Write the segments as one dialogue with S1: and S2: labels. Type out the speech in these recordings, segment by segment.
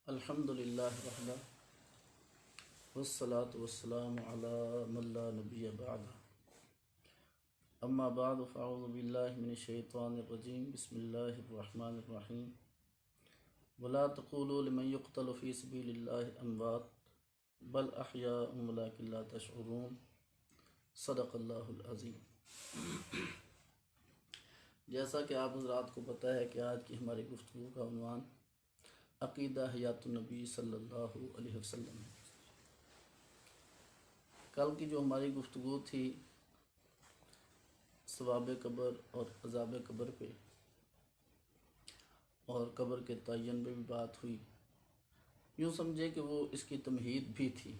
S1: अल्हम्दुलिल्लाह वहदा वस्सलातु वस्सलामु अला मन ला नबिय्य बअदा अम्मा बाद फ़अऊज़ु बिल्लाहि मिनश शैतानिर रजीम बिस्मिल्लाहिर रहमानिर रहीम वला तक़ूलू लिमन युक़तलु फ़ी सबीलिल्लाहि अमवात बल अहयाउन वलाकिन ला तशऊरून सदक़ल्लाहुल अज़ीम। जैसा कि आप हज़रात को पता है कि आज की हमारी गुफ्तगू का उन्वान अक़ीदा हयातुन नबी सल्लल्लाहु अलैहि वसल्लम है। कल की जो हमारी गुफ्तगू थी सवाब कब्र और अज़ाब कब्र पे और कब्र के तयन पे भी बात हुई। यूँ समझे कि वो इसकी तमहीद भी थी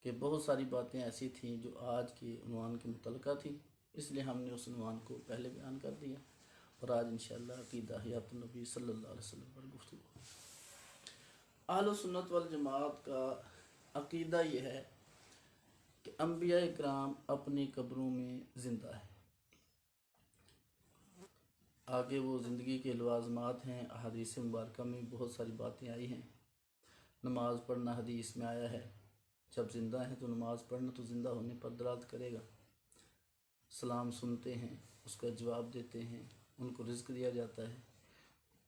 S1: कि बहुत सारी बातें ऐसी थीं जो आज के उन्वान के मुतल्लिक़ा थी, इसलिए हमने उस उन्वान को पहले बयान कर दिया और आज इंशाअल्लाह अक़ीदा हयातुन नबी सल्लल्लाहु अलैहि वसल्लम पर गुफ्तगू। अहले सुन्नत वल जमात का अक़ीदा यह है कि अंबिया इकराम अपनी कब्रों में ज़िंदा है। आगे वो ज़िंदगी के लवाज़मात हैं। हदीस मुबारक में बहुत सारी बातें आई हैं। नमाज़ पढ़ना हदीस में आया है, जब ज़िंदा हैं तो नमाज़ पढ़ना तो ज़िंदा होने पर दलालत करेगा। सलाम सुनते हैं, उसका जवाब देते हैं, उनको रिज़्क़ दिया जाता है।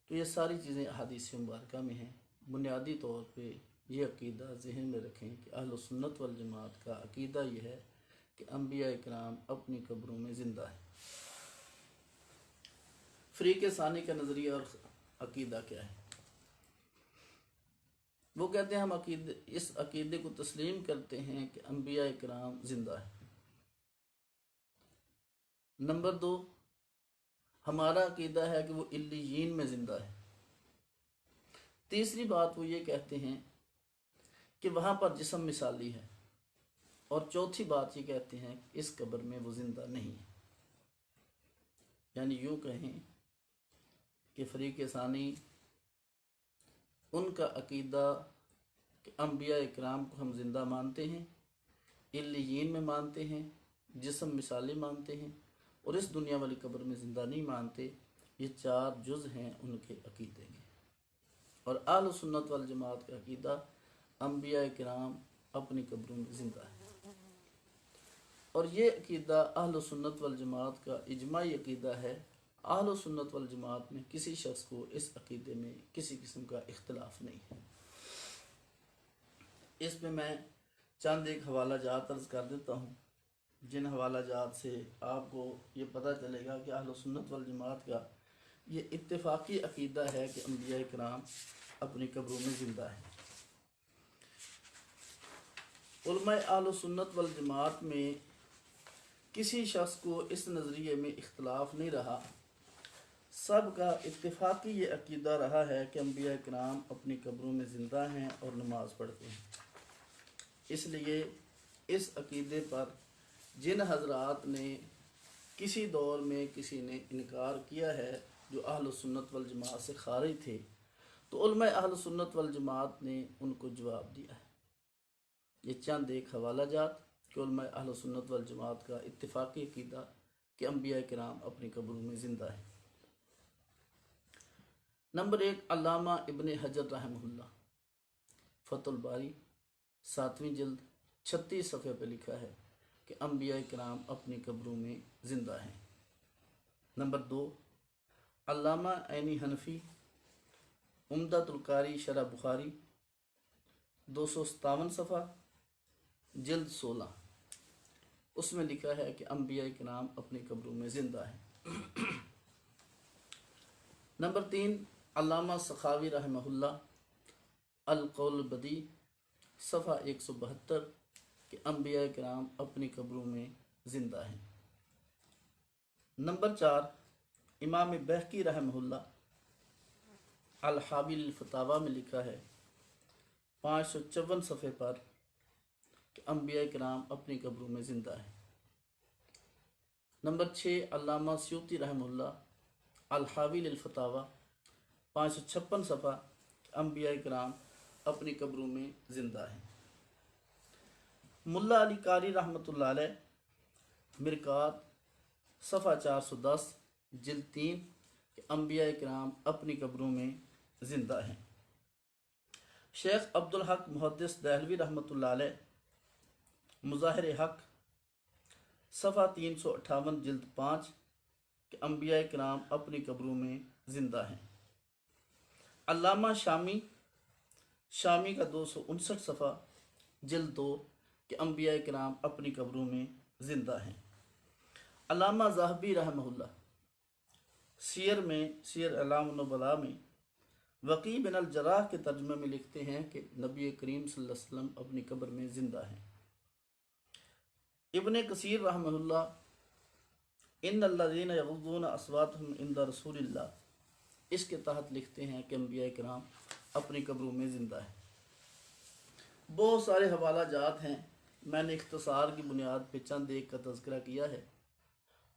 S1: तो ये सारी चीज़ें हदीस मुबारक में हैं। बुनियादी तौर पे ये अक़ीदा ज़हन में रखें कि अहले सुन्नत वल जमात का अक़ीदा ये है कि अंबिया इकराम अपनी कब्रों में ज़िंदा है। फ़रीक़े सानी का नज़रिया और अक़ीदा क्या है? वो कहते हैं हम इस अक़ीदे को तस्लीम करते हैं कि अंबिया इकराम ज़िंदा है। नंबर 2, हमारा अक़ीदा है कि वो इल्लियीन में ज़िंदा है। तीसरी बात वो ये कहते हैं कि वहाँ पर जिस्म मिसाली है। और चौथी बात ये कहते हैं कि इस कब्र में वो ज़िंदा नहीं है। यानी यूँ कहें कि फ़रीक़े सानी उनका अक़ीदा कि अंबिया इकराम को हम ज़िंदा मानते हैं, इल्लियीन में मानते हैं, जिस्म मिसाली मानते हैं और इस दुनिया वाली कब्र में ज़िंदा नहीं मानते। ये 4 जुज़ हैं उनके अक़ीदे के। और अहले सुन्नत वल जमात का अक़ीदा अंबिया इकराम अपनी कब्रों में ज़िंदा है। और ये अक़ीदा अहले सुन्नत वल जमात का इजमाई अक़ीदा है। अहले सुन्नत वल जमात में किसी शख्स को इस अक़ीदे में किसी किस्म का इख्तिलाफ नहीं है। इसमें मैं चंद एक हवाला जात अर्ज़ कर देता हूँ, जिन हवाला जात से आपको ये पता चलेगा कि अहले सुन्नत वल जमात का ये इत्तेफाकी अक़ीदा है कि अंबिया इकराम अपनी कब्रों में ज़िंदा है। उलमाए अहले सुन्नत वल जमात में किसी शख्स को इस नज़रिए में इख्तिलाफ नहीं रहा। सब का इत्तेफाकी ये अक़ीदा रहा है कि अंबिया इकराम अपनी कब्रों में ज़िंदा हैं और नमाज़ पढ़ते हैं। इसलिए इस अक़ीदे पर जिन हज़रात ने किसी दौर में किसी ने इनकार किया है जो अहले सुन्नत वल जमात से खारिज थे, तो उलमाए अहले सुन्नत वल जमात ने उनको जवाब दिया है। ये चंद एक हवाला जात कि उलमाए अहले सुन्नत वल जमात का इत्तिफाकी अक़ीदा कि अंबिया किराम अपनी कब्रों में ज़िंदा है। नंबर 1, अल्लामा इब्न हजर रहमहुल्लाह फ़तहुल बारी 7वीं जिल्द 36 सफ़े पर लिखा है कि अंबिया किराम अपनी कब्रों में ज़िंदा हैं। नंबर 2, अल्लामा ऐनी हनफी उम्दतुल कारी शरह बुखारी 257 सफ़ा जिल्द 16, उसमें लिखा है कि अंबिया किराम अपनी कब्रों में ज़िंदा है। नंबर 3, अल्लामा सखावी रहमहुल्लाह अल कौल बदी सफ़ा 172 कि अंबिया किराम अपनी कब्रों में ज़िंदा हैं। नंबर 4, इमाम बहकी रहमहुल्लाह अल हाबिल फतावा में लिखा है 554 सफ़े पर कि अंबिया किराम अपनी कब्रों में ज़िंदा है। नंबर 6, अल्लामा स्यूती रहमहुल्लाह अल हाविल फतावा 556 सफ़ा अंबिया किराम अपनी कब्रों में ज़िंदा है। मुल्ला अली कारी रहमतुल्लाह अलैह मिरकात सफ़ा 410 जिल्द 3 कि अंबिया किराम अपनी कब्रों में ज़िंदा हैं। शेख अब्दुल हक मुहद्दिस दहलवी रहमतुल्लाह अलैह, मुज़ाहिर हक, सफ़ा 358 जिल्द 5 कि अम्बिया किराम अपनी कब्रों में ज़िंदा हैं। अल्लामा शामी का 259 सफ़ा जिल्द 2 कि अम्बिया किराम अपनी कब्रों में ज़िंदा हैं। अल्लामा ज़ाहबी रहमहुल्लाह सियर अलाम नुबला में वकी बिन अल जराह के तर्जुमे में लिखते हैं कि नबी करीम सल्लल्लाहु अलैहि वसल्लम अपनी कब्र में ज़िंदा हैं। इब्न कसीर रहमहुल्लाह इन्नल्लज़ीना यग़ुज़्ज़ूना अस्वातहुम इंदा रसूलिल्लाह इसके तहत लिखते हैं कि अम्बिया किराम अपनी कब्रों में ज़िंदा है। बहुत सारे हवाला जात हैं, मैंने इख्तिसार की बुनियाद पर चंद एक का तज़किरा किया है।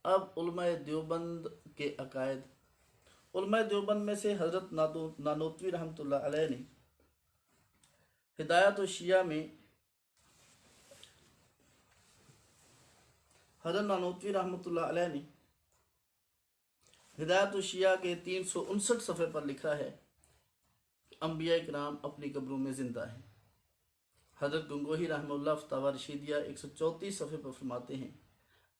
S1: अब उलमाए देवबंद के अकायद, उलमाए देवबंद में से हज़रत नानोतवी रहमतुल्लाह अलैह ने हिदायत शिया में हज़रत नानोतवी रहमतुल्लाह अलैह ने हिदायत शिया के 359 सफ़े पर लिखा है कि अम्बिया किराम अपनी कब्रों में ज़िंदा हैं। हज़रत गंगोही रहमतुल्लाह फतावा रशीदिया 134 सफ़े पर फरमाते हैं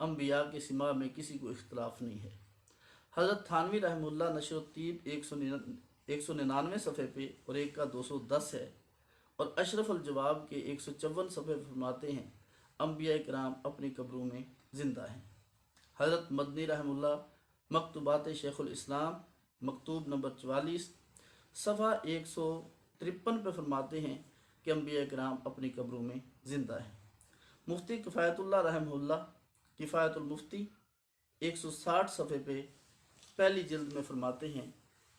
S1: अम्बिया के सिमा में किसी को इख्तलाफ नहीं है। हज़रत थानवी रहमतुल्लाह नशरुत्तीब 199 सफ़े पे और एक का 210 है और अशरफ अल जवाब के 154 सफ़े पर फरमाते हैं अम्बिया किराम अपनी कब्रों में ज़िंदा हैं। हज़रत मदनी रहमतुल्लाह मकतूबात शेखुल इस्लाम मकतूब नंबर 44 सफ़ा 153 पर फरमाते हैं कि अम्बिया किराम अपनी कब्रों में ज़िंदा हैं। मुफ्ती किफ़ायतुल्लाह रहमतुल्लाह किफ़ायतुल मुफ्ती 160 सफ़े पे पहली जिल्द में फरमाते हैं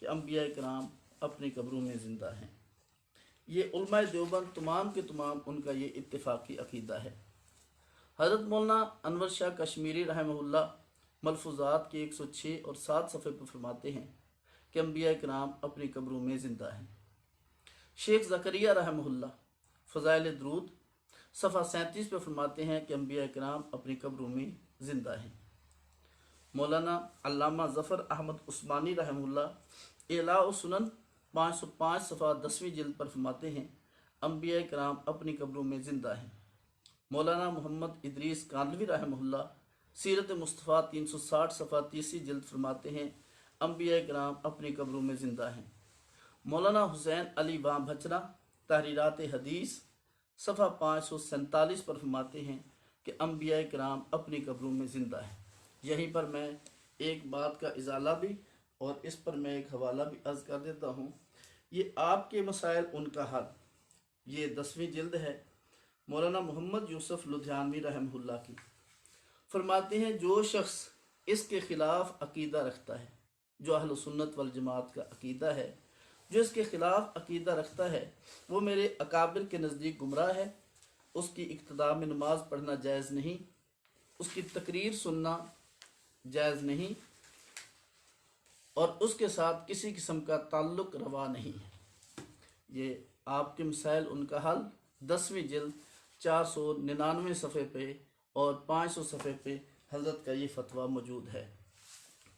S1: कि अम्बिया किराम अपनी कब्रों में ज़िंदा हैं। ये उलमाए देवबंद तमाम के तमाम उनका ये इत्तिफाकी अकीदा है। हज़रत मौलाना अनवर शाह कश्मीरी रहमहुल्लाह मलफूज़ात के 106 और 7 सफ़े पर फरमाते हैं कि अम्बिया किराम अपनी कब्रों में ज़िंदा हैं। शेख ज़करिया रहमहुल्लाह फ़ज़ाइल दुरूद सफ़ा 37 पर फरमाते हैं कि अम्बिया किराम अपनी कब्रों में ज़िंदा हैं। मौलाना अल्लामा ज़फ़र अहमद उस्मानी रहमहुल्लाह इला सुनन 505 सफ़ा 10वीं जिल्द पर फरमाते हैं अम्बिया किराम अपनी कब्रों में ज़िंदा हैं। मौलाना मोहम्मद इदरीस कांदलवी रहमहुल्लाह सीरत मुस्तफ़ा 360 सफ़ा 30वीं जिल्द फरमाते हैं अम्बिया किराम अपनी कब्रों में ज़िंदा हैं। मौलाना हुसैन अली वां भचना तहरीरात हदीस सफ़ा 547 पर फरमाते हैं कि अम्बिया किराम अपनी कब्रों में ज़िंदा हैं। यहीं पर मैं एक बात का इजाला भी और इस पर मैं एक हवाला भी अर्ज़ कर देता हूँ। ये आपके मसाइल उनका हल, ये 10वीं जिल्द है मौलाना मोहम्मद यूसुफ लुधियानवी रहमहुल्लाह की। फरमाते हैं जो शख्स इसके ख़िलाफ़ अकीदा रखता है, जो अहल सुन्नत वल जमात का अकीदा है, जो इसके ख़िलाफ़ अकीदा रखता है वो मेरे अकाबिर के नज़दीक गुमराह है। उसकी इक्तदा में नमाज पढ़ना जायज़ नहीं, उसकी तकरीर सुनना जायज़ नहीं और उसके साथ किसी किस्म का ताल्लुक़ रवा नहीं है। ये आपके मसाइल उनका हल 10वीं जिल्द 499 सफ़े पे और 500 सफ़े पे हज़रत का ये फतवा मौजूद है।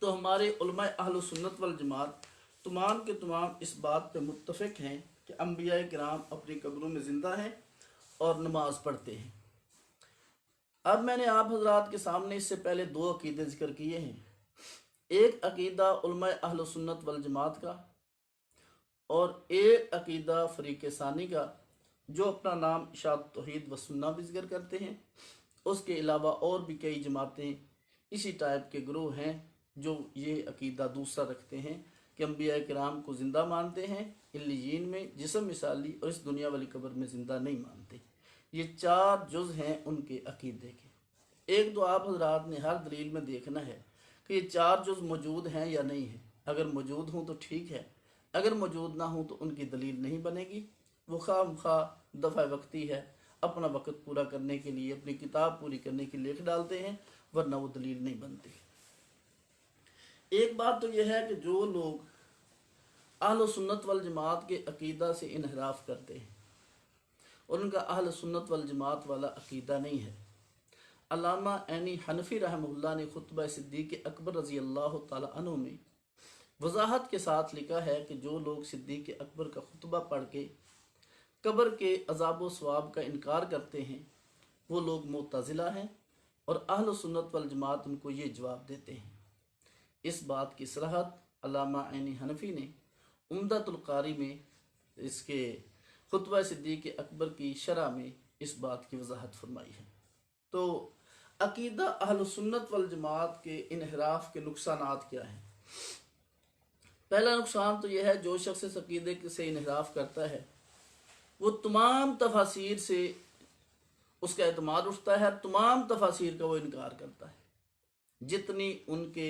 S1: तो हमारे उलमाए अहल सुन्नत वल जमात तमाम के तमाम इस बात पे मुत्तफ़िक़ हैं कि अम्बिया किराम अपनी कब्रों में ज़िंदा हैं और नमाज पढ़ते हैं। अब मैंने आप हजरात के सामने इससे पहले 2 अकीदे ज़िक्र किए हैं। एक अकीदा उलमाए अहल सुन्नत वल जमात का और एक अकीदा फ़रीक़ सानी का जो अपना नाम इशाअत तौहीद व सुन्ना भी ज़िक्र करते हैं। उसके अलावा और भी कई जमातें इसी टाइप के ग्रोह हैं जो ये अकीदा दूसरा रखते हैं कि अम्बिया किराम को ज़िंदा मानते हैं, इल्लियीन में जिस्म मिसाली और इस दुनिया वाली कब्र में ज़िंदा नहीं मानते। ये 4 जुज़ हैं उनके अकीदे के। एक तो आप हजरात ने हर दलील में देखना है कि ये 4 जुज़ मौजूद हैं या नहीं है। अगर मौजूद हों तो ठीक है, अगर मौजूद ना हो तो उनकी दलील नहीं बनेगी। वो खामखा दफ़ा वक्ती है, अपना वक़्त पूरा करने के लिए, अपनी किताब पूरी करने के लिए लिख डालते हैं, वरना वो दलील नहीं बनती। एक बात तो यह है कि जो लोग अहल सुन्नत वल जमात के अकीदा से इनहराफ करते हैं उनका अहल सुन्नत वल जमात वाला अकीदा नहीं है। अल्लामा ऐनी हनफी रहमहुल्लाह ने खुतबा सिद्दीक़ अकबर रज़ी अल्लाह तआला अन्हु में वजाहत के साथ लिखा है कि जो लोग सिद्दीक़ अकबर का खुतबा पढ़ के कब्र के अजाब व सवाब का इनकार करते हैं वो लोग मुतज़िला हैं, और अहल सुन्नत वल जमात उनको ये जवाब देते हैं। इस बात की सराहत अल्लामा ऐनी हनफी ने उम्दतुल कारी में इसके खुतबा सिद्दीक़ अकबर की शरह में इस बात की वजाहत फरमाई है। तो अकीदा अहल सुन्नत वल जमात के इनहराफ के नुकसानात क्या हैं? पहला नुकसान तो यह है, जो शख्स इस अकीदे से इनहराफ करता है वो तमाम तफासिर से उसका एतमाद उठता है, तमाम तफासिर का वो इनकार करता है। जितनी उनके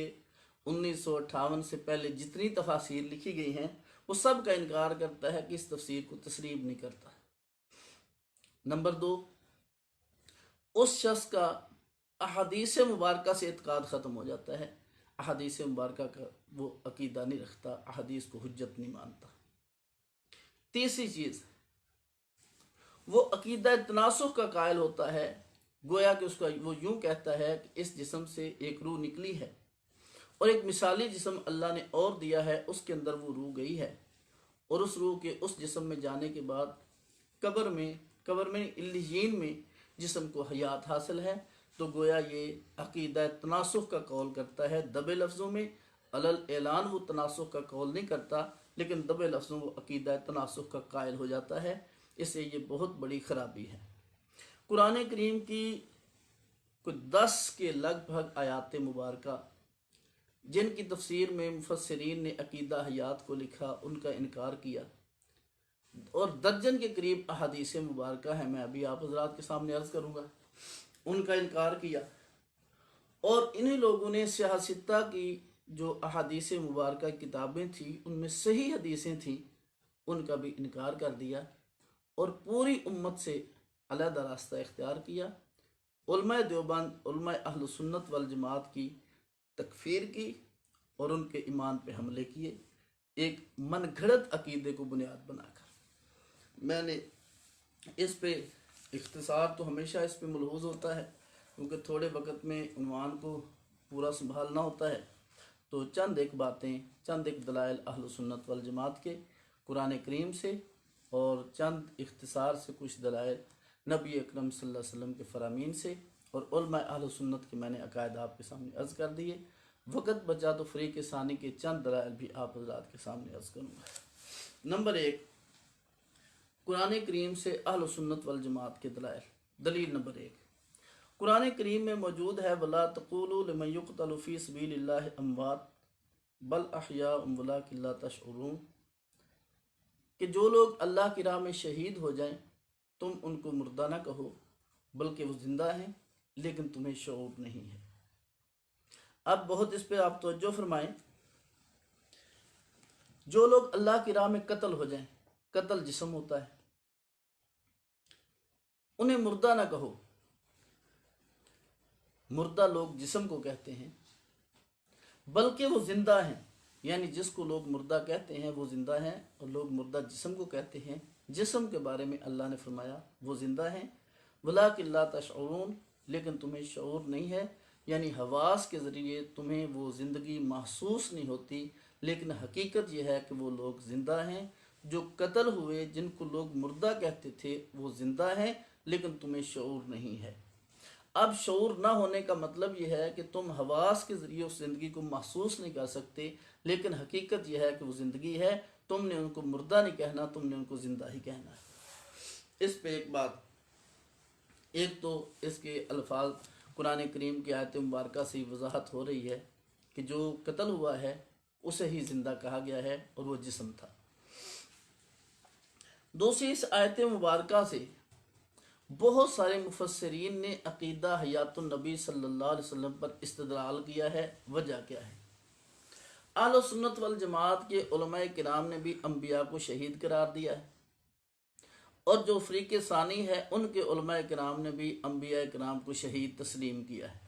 S1: 1958 से पहले जितनी तफासिर लिखी गई हैं वो सब का इनकार करता है कि इस तफसीर को तस्लीम नहीं करता। नंबर 2, उस शख्स का अहादीस मुबारका से इत्काद ख़त्म हो जाता है, अहादीस मुबारका का वो अकीदा नहीं रखता, अहादीस को हुज्जत नहीं मानता। तीसरी चीज़, वो अकीदा तनासुख का कायल होता है, गोया कि उसका वो यूं कहता है कि इस जिस्म से एक रूह निकली है और एक मिसाली जिस्म अल्लाह ने और दिया है, उसके अंदर वो रूह गई है, और उस रूह के उस जिस्म में जाने के बाद कब्र में इल्लियीन में जिस्म को हयात हासिल है। तो गोया ये अकीदा तनासुख का कौल करता है। दबे लफ्ज़ों में अलल ऐलान वो तनासुख का कौल नहीं करता, लेकिन दबे लफ्ज़ों वो अकीदा तनासुख का कायल हो जाता है। इससे ये बहुत बड़ी ख़राबी है। कुरान करीम की कुछ 10 के लगभग आयात मुबारका जिनकी तफसीर में मुफस्सिरीन ने अकीदा हयात को लिखा, उनका इनकार किया, और दर्जन के करीब अहादीस मुबारका है, मैं अभी आप हज़रात के सामने अर्ज़ करूँगा, उनका इनकार किया। और इन्हीं लोगों ने सियासता की जो अहादीस मुबारका किताबें थी उनमें सही हदीसें थी, उनका भी इनकार कर दिया और पूरी उम्मत से अलहदा रास्ता इख्तियार किया। उलमाए देवबंद, उलमाए अहल सुन्नत वल जमात की तकफीर की और उनके ईमान पे हमले किए, एक मनगढ़ंत अकीदे को बुनियाद बनाकर। मैंने इस पे इख्तिसार तो हमेशा इस पे मलहूज़ होता है, क्योंकि थोड़े वक़्त में उन्वान को पूरा संभालना होता है। तो चंद एक बातें, चंद एक दलाइल अहल सुन्नत वल जमात के कुरान करीम से, और चंद इख्तिसार से कुछ दलाइल नबी अकरम सल्लल्लाहु अलैहि वसल्लम के फ़रामीन से, और उलमा अहल सुन्नत के मैंने अकायद आपके सामने अर्ज़ कर दिए। वक़्त बचा तो फ़रीक़ सानी के चंद दलाइल भी आप हज़रात के सामने अर्ज़ करूँगा। नंबर 1, कुरान करीम से अहल सुन्नत वल जमात के दलाइल। दलील नंबर 1, कुरान करीम में मौजूद है, वला तक़ूलू लिमन युक़तलु फ़ी सबीलिल्लाहि अमवात बल अहयाउन वलाकिन ला तशऊरून, कि जो लोग अल्लाह की राह में शहीद हो जाएं तुम उनको मुर्दा ना कहो, बल्कि वो जिंदा हैं लेकिन तुम्हें शऊर नहीं है। अब बहुत इस पे आप तवज्जो फरमाएं, जो लोग अल्लाह की राह में कत्ल हो जाएं, कत्ल जिस्म होता है, उन्हें मुर्दा ना कहो। मुर्दा लोग जिस्म को कहते हैं, बल्कि वो जिंदा हैं, यानी जिसको लोग मुर्दा कहते हैं वो जिंदा हैं, और लोग मुर्दा जिस्म को कहते हैं। जिस्म के बारे में अल्लाह ने फरमाया वो जिंदा हैं, वलाकिन ला तशऊरून, लेकिन तुम्हें शऊर नहीं है, यानी हवास के ज़रिए तुम्हें वो ज़िंदगी महसूस नहीं होती। लेकिन हकीकत यह है कि वो लोग ज़िंदा हैं, जो कत्ल हुए जिनको लोग मुर्दा कहते थे वो ज़िंदा हैं, लेकिन तुम्हें शऊर नहीं है। अब शऊर ना होने का मतलब यह है कि तुम हवास के ज़रिए उस ज़िंदगी को महसूस नहीं कर सकते, लेकिन हकीकत यह है कि वो ज़िंदगी है। तुमने उनको मुर्दा नहीं कहना, तुमने उनको ज़िंदा ही कहना है। इस पे एक बात, एक तो इसके अल्फाज कुरान करीम की आयत मुबारका से वजाहत हो रही है कि जो कत्ल हुआ है उसे ही ज़िंदा कहा गया है और वो जिस्म था। दूसरी, इस आयत मुबारका से बहुत सारे मुफस्सिरीन ने अकीदा हयातुन नबी सल्लल्लाहु अलैहि वसल्लम पर इस्तदलाल किया है। वजह क्या है? अहले सुन्नत वल जमात के उलमाए किराम ने भी अंबिया को शहीद करार दिया है, और जो फ़रीक़ सानी है उनके उलमाए किराम ने भी अंबिया किराम को शहीद तस्लीम किया है।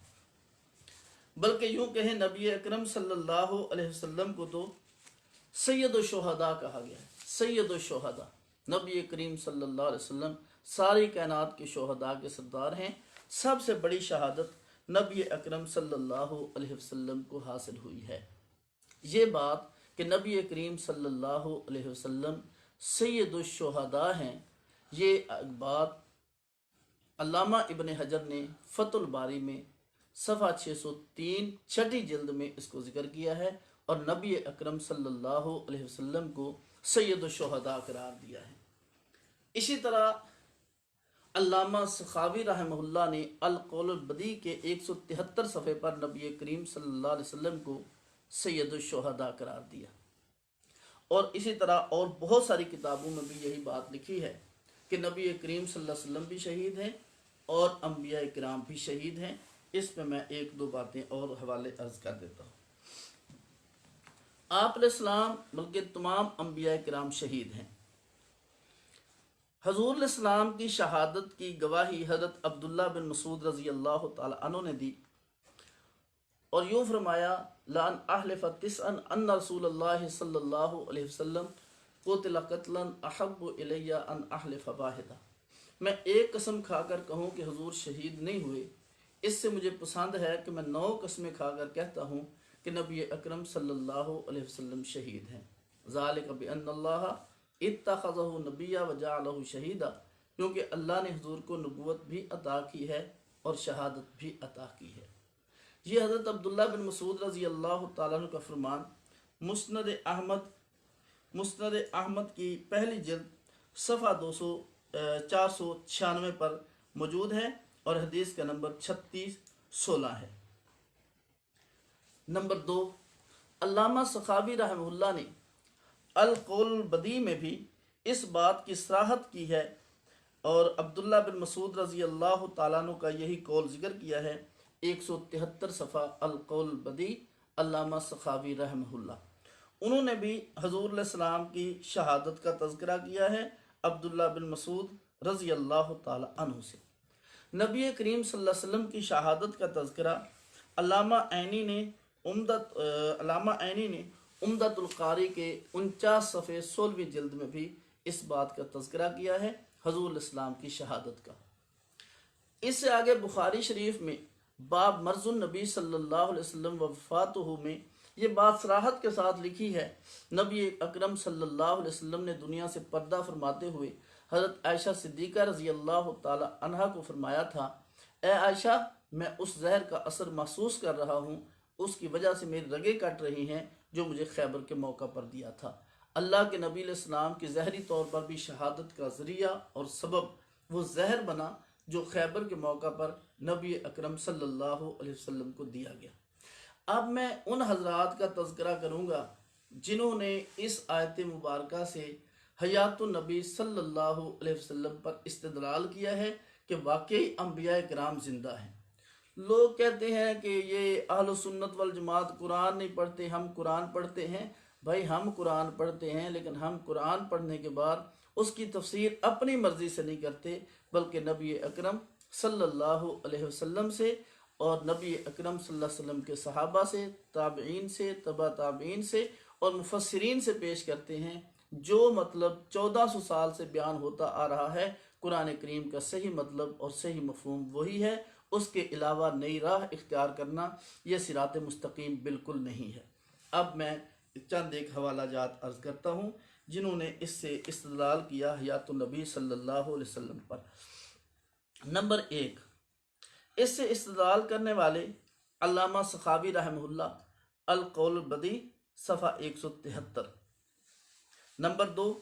S1: बल्कि यूँ कहें, नबी अकरम सल्लल्लाहु अलैहि वसल्लम को तो सैयद शुहदा कहा गया है। सैयद शुहदा, नबी करीम सल्लल्लाहु अलैहि वसल्लम सारी कायनात के शुहदा के सरदार हैं। सबसे बड़ी शहादत नबी अकरम सल्लल्लाहु अलैहि वसल्लम को हासिल हुई है। ये बात कि नबी करीम सल्लल्लाहु अलैहि वसल्लम सैयदुश शुहदा हैं, ये बात अल्लामा इब्न हजर ने फतुल बारी में सफ़ा 603 छठी जिल्द में इसको जिक्र किया है और नबी अकरम सल्लल्लाहु अलैहि वसल्लम को सैयद शुहदा करार दिया है। इसी तरह अल्लामा सखावी रहमहुल्लाह ने अल कौल बदी के 173 सफ़े पर नबी करीम सल्लल्लाहु अलैहि वसल्लम को सैयद शुहदा करार दिया। और इसी तरह और बहुत सारी किताबों में भी यही बात लिखी है कि नबी करीम सल्लल्लाहु अलैहि वसल्लम भी शहीद हैं और अम्बिया किराम भी शहीद हैं। इस पे मैं एक दो बातें और हवाले अर्ज कर देता हूँ। आप अलैहिस्सलाम बल्कि तमाम अम्बिया किराम शहीद हैं। हजूर अलैहिस्सलाम की शहादत की गवाही हज़रत अब्दुल्ला बिन मसूद रज़ी अल्लाह तआला अन्हु ने दी और यूँ फरमाया लान अहलिफ़ तिस्अन अन्न रसूलुल्लाह सल्लल्लाहु अलैहि वसल्लम क़ुतिल क़त्लन अहब्बु इलैया अन अहलिफ़ वाहिदा। मैं एक कसम खाकर कहूँ कि हुजूर शहीद नहीं हुए, इससे मुझे पसंद है कि मैं 9 कसमें खाकर कहता हूँ कि नबी अकरम सल्लल्लाहु अलैहि वसल्लम शहीद हैं। ज़ालिका बिअन्नल्लाह इत्तख़ज़हु नबिय्या व जअलहु शहीदा, क्योंकि अल्लाह ने हुजूर को नबूवत भी अता की है और शहादत भी अता की है। ये हज़रत अब्दुल्ला बिन मसूद रज़ी अल्लाह तआला अन्हु का फरमान मुस्नद अहमद की पहली जिल्द सफ़ा 496 पर मौजूद है और हदीस का नंबर 3616 है। नंबर 2, अल्लामा सखावी रहमहुल्लाह ने अल कौल बदी में भी इस बात की सराहत की है और अब्दुल्ला बिन मसूद रज़ी अल्लाह तआला अन्हु का यही कौल जिक्र किया है। 173 सफ़ा अल कौल बदी अल्लामा सखावी रहमहुल्लाह। उन्होंने भी हजूर अलैहिस्सलाम की शहादत का तज़किरा किया है अब्दुल्ला बिन मसूद रज़ी अल्लाह तआला अन्हु से। नबी करीम सल्लल्लाहु अलैहि वसल्लम की शहादत का तज़किरा अल्लामा ऐनी ने उम्दतुल कारी के 49 सफ़े 16वीं जिल्द में भी इस बात का तज़किरा किया है हजूर अलैहिस्सलाम की शहादत का। इससे आगे बुखारी शरीफ में बाब मर्जुन नबी सल्लल्लाहु अलैहि वसल्लम वफ़ातुहु में ये बात सराहत के साथ लिखी है। नबी अकरम सल्लल्लाहु अलैहि वसल्लम ने दुनिया से पर्दा फरमाते हुए हज़रत आयशा सिद्दीक़ा रज़ी अल्लाह तआला अन्हा को फरमाया था, ए आयशा, मैं उस जहर का असर महसूस कर रहा हूँ, उसकी वजह से मेरी रगें कट रही हैं जो मुझे खैबर के मौका पर दिया था। अल्लाह के नबी अलैहिस्सलाम की ज़हरी तौर पर भी शहादत का ज़रिया और सबब वो जहर बना जो खैबर के मौका पर नबी अकरम सल्लल्लाहु अलैहि वसल्लम को दिया गया। अब मैं उन हजरात का तज़किरा करूँगा जिन्होंने इस आयत मुबारका से हयातुन नबी सल्लल्लाहु अलैहि वसल्लम पर इस्तिदलाल किया है कि वाकई अम्बिया किराम जिंदा हैं। लोग कहते हैं कि ये अहल सुन्नत वल जमात कुरान नहीं पढ़ते, हम कुरान पढ़ते हैं। भाई, हम कुरान पढ़ते हैं, लेकिन हम कुरान पढ़ने के बाद उसकी तफसीर अपनी मर्जी से नहीं करते, बल्कि नबी अकरम सल्लल्लाहु अलैहि वसल्लम से और नबी अकरम सल्लल्लाहु अलैहि वसल्लम के सहाबा से, ताबईन से, तबा ताबईन से और मुफस्सिरीन से पेश करते हैं। जो मतलब 1400 साल से बयान होता आ रहा है, कुरान करीम का सही मतलब और सही मफहूम वही है। उसके अलावा नई राह इख्तियार करना यह सिरात मुस्तकीम बिल्कुल नहीं है। अब मैं चंद एक हवाला जात अर्ज करता हूँ जिन्होंने इससे इस्तिदलाल किया हयातुन नबी सल्लल्लाहु अलैहि वसल्लम पर। नंबर 1, इससे इस्तिदलाल करने वाले अल्लामा सखावी रहमहुल्लाह अल कौल बदी सफ़ा 173। नंबर 2,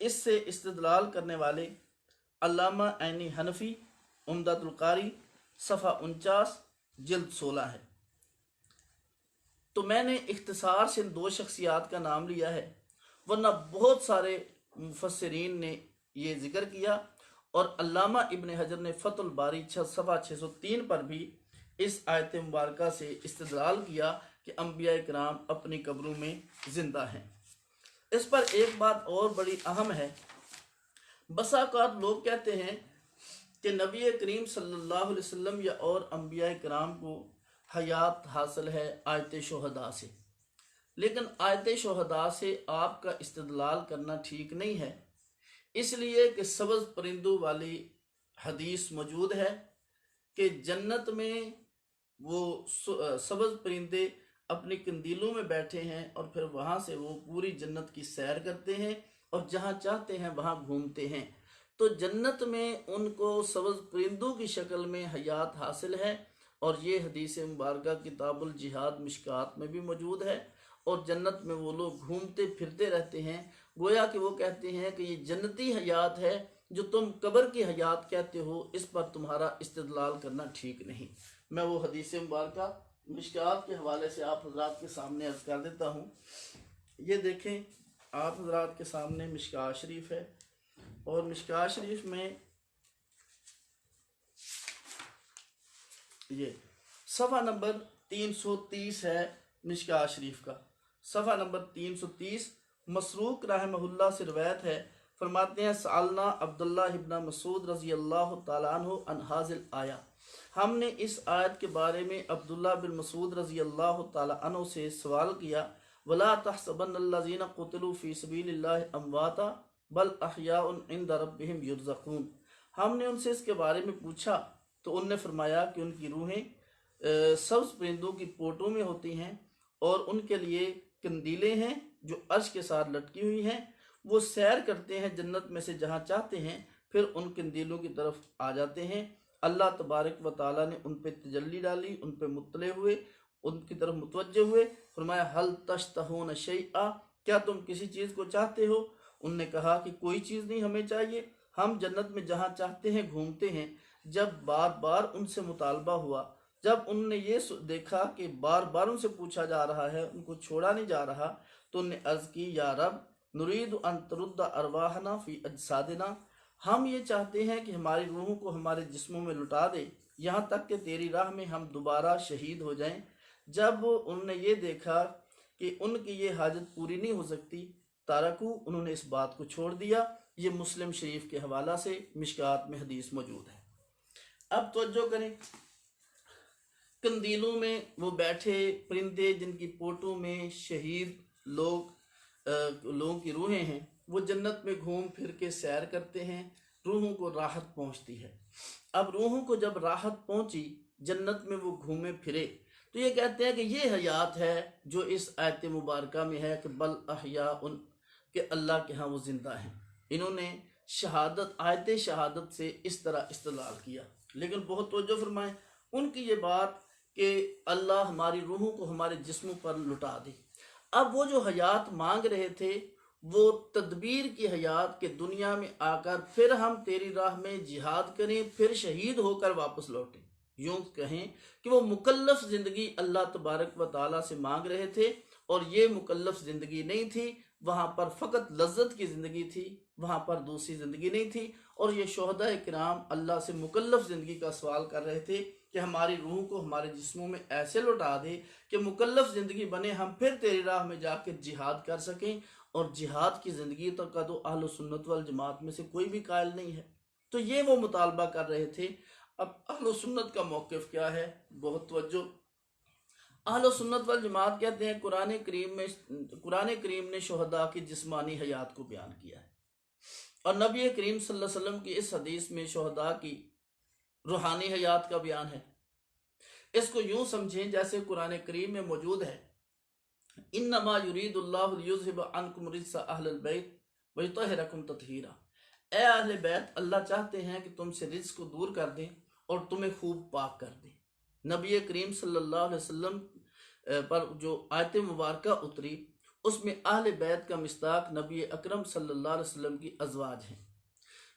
S1: इससे इस्तिदलाल करने वाले अल्लामा ऐनी हनफी उम्दतुल कारी सफ़ा 49 जिल्द 16 है। तो मैंने इख्तिसार से इन 2 शख्सियात का नाम लिया है, वरना बहुत सारे मुफस्सिरीन ने ये जिक्र किया और अल्लामा इब्न हजर ने फतुल बारी सफ़ा 603 पर भी इस आयत मुबारका से इस्तिदलाल किया कि अम्बिया किराम अपनी कब्रों में जिंदा हैं। इस पर एक बात और बड़ी अहम है। बसा औक़ात लोग कहते हैं कि नबी करीम सल्लल्लाहु अलैहि वसल्लम या और अम्बिया किराम को हयात हासिल है आयत शुहदा से, लेकिन आयत शुहदा से आपका इस्तिदलाल करना ठीक नहीं है, इसलिए कि सब्ज़ परिंदों वाली हदीस मौजूद है कि जन्नत में वो सब्ज़ परिंदे अपनी कंदीलों में बैठे हैं और फिर वहाँ से वो पूरी जन्नत की सैर करते हैं और जहाँ चाहते हैं वहाँ घूमते हैं। तो जन्नत में उनको सब्ज़ परिंदों की शक्ल में हयात हासिल है। और ये हदीस मुबारक किताबुल जिहाद मिशकात में भी मौजूद है। और जन्नत में वो लोग घूमते फिरते रहते हैं, गोया कि वो कहते हैं कि ये जन्नती हयात है, जो तुम कब्र की हयात कहते हो, इस पर तुम्हारा इस्तेदलाल करना ठीक नहीं। मैं वो हदीस मुबारक मिशकात के हवाले से आप हजरात के सामने अर्ज कर देता हूँ। ये देखें, आप हजरात के सामने मिशकात शरीफ है, और मिशकात शरीफ में ये सफ़ा नंबर 330 है। मिशकात शरीफ का सफ़ा नंबर 330 मसरूक रहमहुल्लाह से रवायत है, फरमाते हैं सालना अब्दुल्ला इब्न मसूद रज़ी अल्लाह तआला अन्हु अन हाज़िल आया, हमने इस आयत के बारे में अब्दुल्ला बिन मसूद रज़ी अल्लाह तआला अन्हु से सवाल किया, वला तहसबन्नल्लज़ीना क़ुतिलू फ़ी सबीलिल्लाहि अमवाता बल अहयाउन इंद रब्बिहिम युरज़क़ून। हमने उनसे इसके बारे में पूछा तो उनने फरमाया कि उनकी रूहें सब्ज़ परिंदों की पोटों में होती हैं, और उनके लिए कंदीलें हैं जो अर्श के साथ लटकी हुई हैं। वो सैर करते हैं जन्नत में से जहाँ चाहते हैं, फिर उन कंदीलों की तरफ आ जाते हैं। अल्लाह तबारक व ताला ने उन पे तजल्ली डाली, उन पे मुत्तले हुए, उनकी तरफ मुतवज्जे हुए, फरमाया हल तश्तहून शैआ, क्या तुम किसी चीज़ को चाहते हो? उनने कहा कि कोई चीज़ नहीं हमें चाहिए, हम जन्नत में जहाँ चाहते हैं घूमते हैं। जब बार बार उनसे मुतालबा हुआ, जब उनने ये देखा कि बार बार उनसे पूछा जा रहा है, उनको छोड़ा नहीं जा रहा, तो उनने अर्ज़ की, या रब नुरीद अन तरुद्दा अरवाहना फ़ी अजसादिना, हम ये चाहते हैं कि हमारी रूहों को हमारे जिस्मों में लुटा दे, यहाँ तक कि तेरी राह में हम दोबारा शहीद हो जाएं। जब उन्होंने ये देखा कि उनकी ये हाजत पूरी नहीं हो सकती, तारकू, उन्होंने इस बात को छोड़ दिया। ये मुस्लिम शरीफ के हवाला से मिशकात में हदीस मौजूद है। अब तवज्जो करें, कंदीलों में वो बैठे परिंदे जिनकी पोटों में शहीद लोगों की रूहें हैं, वो जन्नत में घूम फिर के सैर करते हैं, रूहों को राहत पहुंचती है। अब रूहों को जब राहत पहुंची, जन्नत में वो घूमे फिरे, तो ये कहते हैं कि ये हयात है जो इस आयत मुबारक में है कि बल अहया उन के अल्लाह के यहाँ वो जिंदा हैं। इन्होंने शहादत, आयत शहादत से इस तरह इस्तेलाल किया। लेकिन बहुत तवज्जो फरमाएं, उनकी ये बात कि अल्लाह हमारी रूहों को हमारे जिस्मों पर लुटा दे। अब वो जो हयात मांग रहे थे, वो तदबीर की हयात के दुनिया में आकर फिर हम तेरी राह में जिहाद करें, फिर शहीद होकर वापस लौटें। यूं कहें कि वो मुकल्लफ ज़िंदगी अल्लाह तबारक व ताला से मांग रहे थे, और ये मुकल्लफ ज़िंदगी नहीं थी। वहाँ पर फ़कत लज्जत की ज़िंदगी थी, वहाँ पर दूसरी ज़िंदगी नहीं थी। और ये शोहदा किराम अल्लाह से मुकल्लफ ज़िंदगी का सवाल कर रहे थे कि हमारी रूह को हमारे जिस्मों में ऐसे लौटा दे कि मुकल्लफ ज़िंदगी बने, हम फिर तेरी राह में जाकर जिहाद कर सकें। और जिहाद की ज़िंदगी तक का तो अहले सुन्नत वल जमात में से कोई भी कायल नहीं है। तो ये वो मुतालबा कर रहे थे। अब अहले सुन्नत का मौक़िफ़ क्या है? बहुत तवज्जो। अहले सुन्नत वल जमात कहते हैं कुरान करीम ने शुहदा की जिस्मानी हयात को बयान किया है, और नबी करीम सल्लल्लाहु अलैहि वसल्लम की इस हदीस में शुहदा की रूहानी हयात का बयान है। इसको यूं समझें जैसे कुरान करीम में मौजूद है, इन्नमा युरीदुल्लाहु लियुज़हिब अन्कुम रिज्सा अहलल बैत व युतहिरकुम तत्हीरा। ए अहले बैत, अल्लाह चाहते हैं कि तुमसे रिज्क को दूर कर दें और तुम्हें खूब पाक कर दें। नबी करीम सल्लल्लाहु अलैहि वसल्लम पर जो आयत मुबारक उतरी, उसमें अहले बैत का मिस्ताक नबी अकरम सल्लल्लाहु अलैहि वसल्लम की अज़वाज हैं।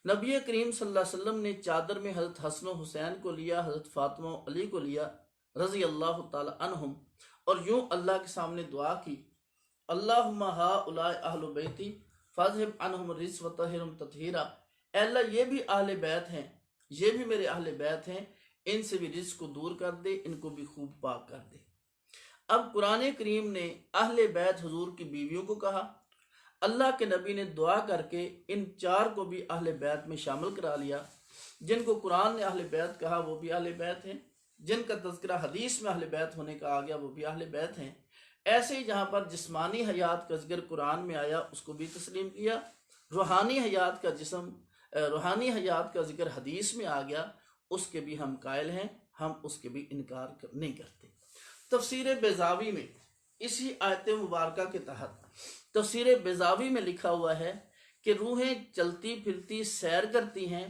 S1: नबी करीम सल्लल्लाहु अलैहि वसल्लम ने चादर में हज़रत हसन और हुसैन को लिया, हज़रत फातिमा और अली को लिया रज़ी अल्लाह ताला अन्हुम, और यूं अल्लाह के सामने दुआ की, अल्लाहुम्मा हाउलाई अहलु बैती फज़हिब अन्हुम रिज्स व तहिरहुम तत्हीरा। अल्लाह, ये भी अहले बैत हैं, ये भी मेरे अहले बैत हैं, इनसे भी रिज्क को दूर कर दे, इनको भी खूब पाक कर दे। अब कुरान करीम ने अहले बैत हुजूर की बीवियों को कहा, अल्लाह के नबी ने दुआ करके इन चार को भी अहले बैत में शामिल करा लिया। जिनको कुरान ने अहले बैत कहा वो भी अहले बैत हैं, जिनका तज़किरा हदीस में अहले बैत होने का आ गया वो भी अहले बैत हैं। ऐसे ही जहाँ पर जिस्मानी हयात का जिक्र कुरान में आया उसको भी तस्लीम किया, रूहानी हयात का जिक्र हदीस में आ गया, उसके भी हम कायल हैं, हम उसके भी इनकार नहीं करते। तफसीर बेज़ावी में इसी आयत मुबारक के तहत तफसीर बेज़ावी में लिखा हुआ है कि रूहें चलती फिरती सैर करती हैं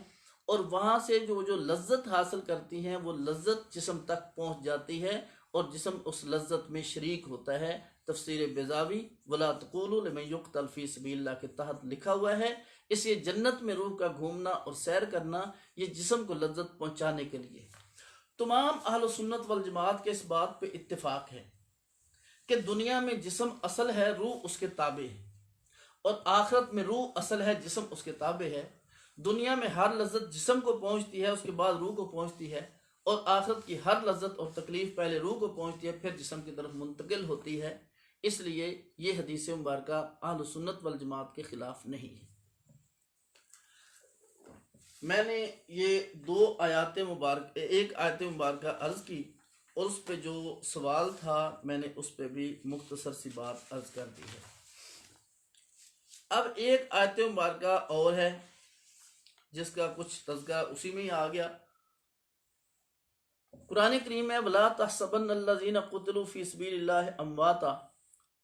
S1: और वहाँ से जो लज्जत हासिल करती हैं वो लज्जत जिस्म तक पहुँच जाती है और जिस्म उस लज्जत में शरीक होता है। तफसीर बेजावी वला तक़ूलू लिमन युक़तल फ़ी सबीलिल्लाह के तहत लिखा हुआ है। इसलिए जन्नत में रूह का घूमना और सैर करना ये जिस्म को लज्जत पहुँचाने के लिए। तमाम अहल सुन्नत वल जमात के इस बात पे इत्तेफाक है कि दुनिया में जिस्म असल है, रूह उसके ताबे है, और आखिरत में रूह असल है, जिस्म उसके ताबे है। दुनिया में हर लज्जत जिस्म को पहुंचती है, उसके बाद रूह को पहुंचती है, और आखिरत की हर लज्जत और तकलीफ पहले रूह को पहुंचती है, फिर जिस्म की तरफ मुंतकिल होती है। इसलिए ये हदीस मुबारका अहल सुन्नत वल जमात के खिलाफ नहीं है। मैंने ये दो आयत मुबारक, एक आयत मुबारक अर्ज की और उस पे जो सवाल था मैंने उस पे भी मुख्तसर सी बात अर्ज कर दी है। अब एक आयत मुबारक और है जिसका कुछ तज़किरा उसी में ही आ गया। कुरान करीम में वला तहसबन्नल्लज़ीना क़ुतिलू फ़ी सबीलिल्लाहि अमवाता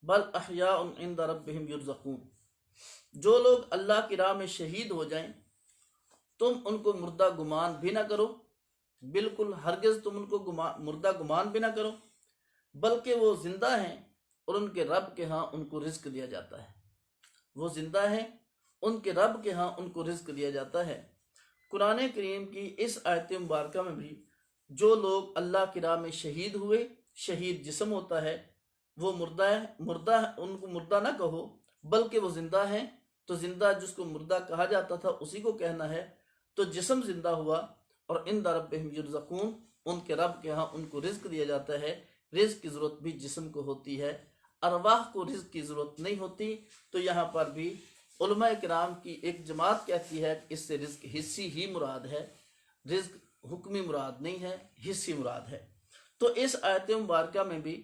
S1: बल अहयाउन इंदा रब्बिहिम युरज़क़ून। जो लोग अल्लाह की राह में शहीद हो जाएं तुम उनको मुर्दा गुमान भी ना करो, बिल्कुल हरगिज़ तुम उनको मुर्दा गुमान भी ना करो, बल्कि वो जिंदा हैं और उनके रब के यहाँ उनको रिज्क दिया जाता है। वो जिंदा हैं, उनके रब के यहाँ उनको रिज्क दिया जाता है। कुरान करीम की इस आयत मुबारक में भी जो लोग अल्लाह की राह में शहीद हुए, शहीद जिस्म होता है, वो मुर्दा है, उनको मुर्दा ना कहो बल्कि वो जिंदा हैं। तो जिंदा जिसको मुर्दा कहा जाता था उसी को कहना है। तो जिस्म जिंदा हुआ और इंदा रब्बिहिम युरज़क़ून, उनके रब के यहाँ उनको रिज्क दिया जाता है। रिज्क की ज़रूरत भी जिस्म को होती है, अरवाह को रिज्क की ज़रूरत नहीं होती। तो यहाँ पर भी उलमा किराम की एक जमात कहती है इससे रिज्क हिस्सी ही मुराद है, रिज्क हुक्मी मुराद नहीं है, हिस्सी मुराद है। तो इस आयत मुबारक में भी,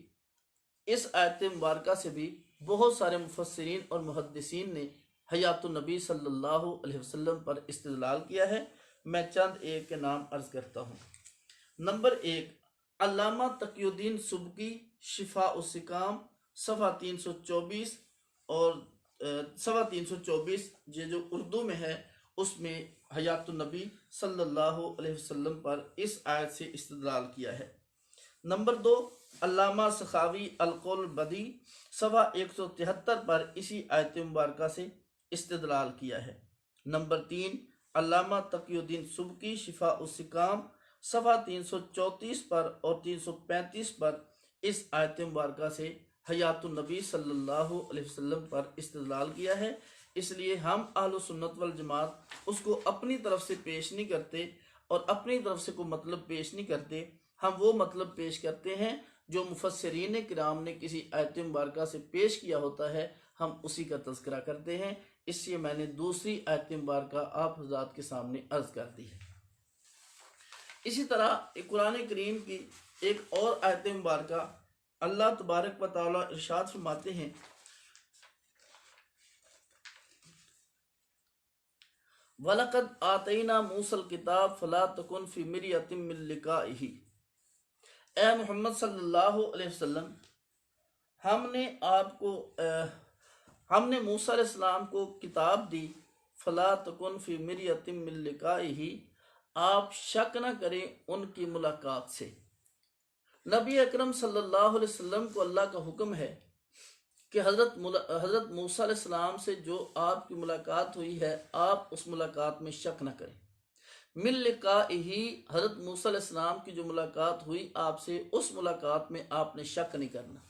S1: इस आयत मुबारक से भी बहुत सारे मुफस्सिरीन और मुहद्दिसीन ने हयातुन नबी सल्लल्लाहु अलैहि वसल्लम पर इस्तिदलाल किया है। मैं चंद एक के नाम अर्ज करता हूँ। नंबर एक, अल्लामा तक़ियुद्दीन सुबकी शिफा उस सिकाम सफ़ा 324 और सवा 324 ये जो उर्दू में है उसमें हयातुन नबी सल्लल्लाहु अलैहि वसल्लम पर इस आयत से इस्तिदलाल किया है। नंबर दो, अल्लामा सखावी अल-क़ौल बदी सवा 173 पर इसी आयत मुबारक से इस्तिदलाल किया है। नंबर तीन, अल्लामा तक़ियुद्दीन सुबकी शिफा उस सिकाम सफ़ा 334 पर और 335 पर इस आयत मुबारक से हयातुन नबी सल्लल्लाहु अलैहि वसल्लम पर इस्तिदलाल किया है। इसलिए हम अहले सुन्नत वल जमात उसको अपनी तरफ से पेश नहीं करते और अपनी तरफ से कोई मतलब पेश नहीं करते। हम वो मतलब पेश करते हैं जो मुफस्सिरीन किराम ने किसी आयत मुबारक से पेश किया होता है, हम उसी का तज़किरा करते हैं। इसलिए मैंने दूसरी आयत मुबारक आप हज़रात के सामने अर्ज कर दी है। इसी तरह कुरान करीम की एक और आयत मुबारक अल्लाह तबारक व तआला इरशाद फरमाते हैं, वलक़द आतैना मूसल किताब फला तकुन फी मिर्यतिम मिन लिक़ाइही। ए मोहम्मद सल्लल्लाहु अलैहि वसल्लम, हमने मूसा अलैहिस्सलाम को किताब दी, फला तकुन फी मिर्यतिम मिन लिक़ाइही, आप शक न करें उनकी मुलाकात से। नबी अकरम सल्लल्लाहु अलैहि वसल्लम को अल्लाह का हुक्म है कि हज़रत मूसा अलैहिस्सलाम से जो आपकी मुलाकात हुई है आप उस मुलाकात में शक न करें। मिन लिक़ाइही, हज़रत मूसा अलैहिस्सलाम की जो मुलाकात हुई आपसे उस मुलाकात में आपने शक नहीं करना।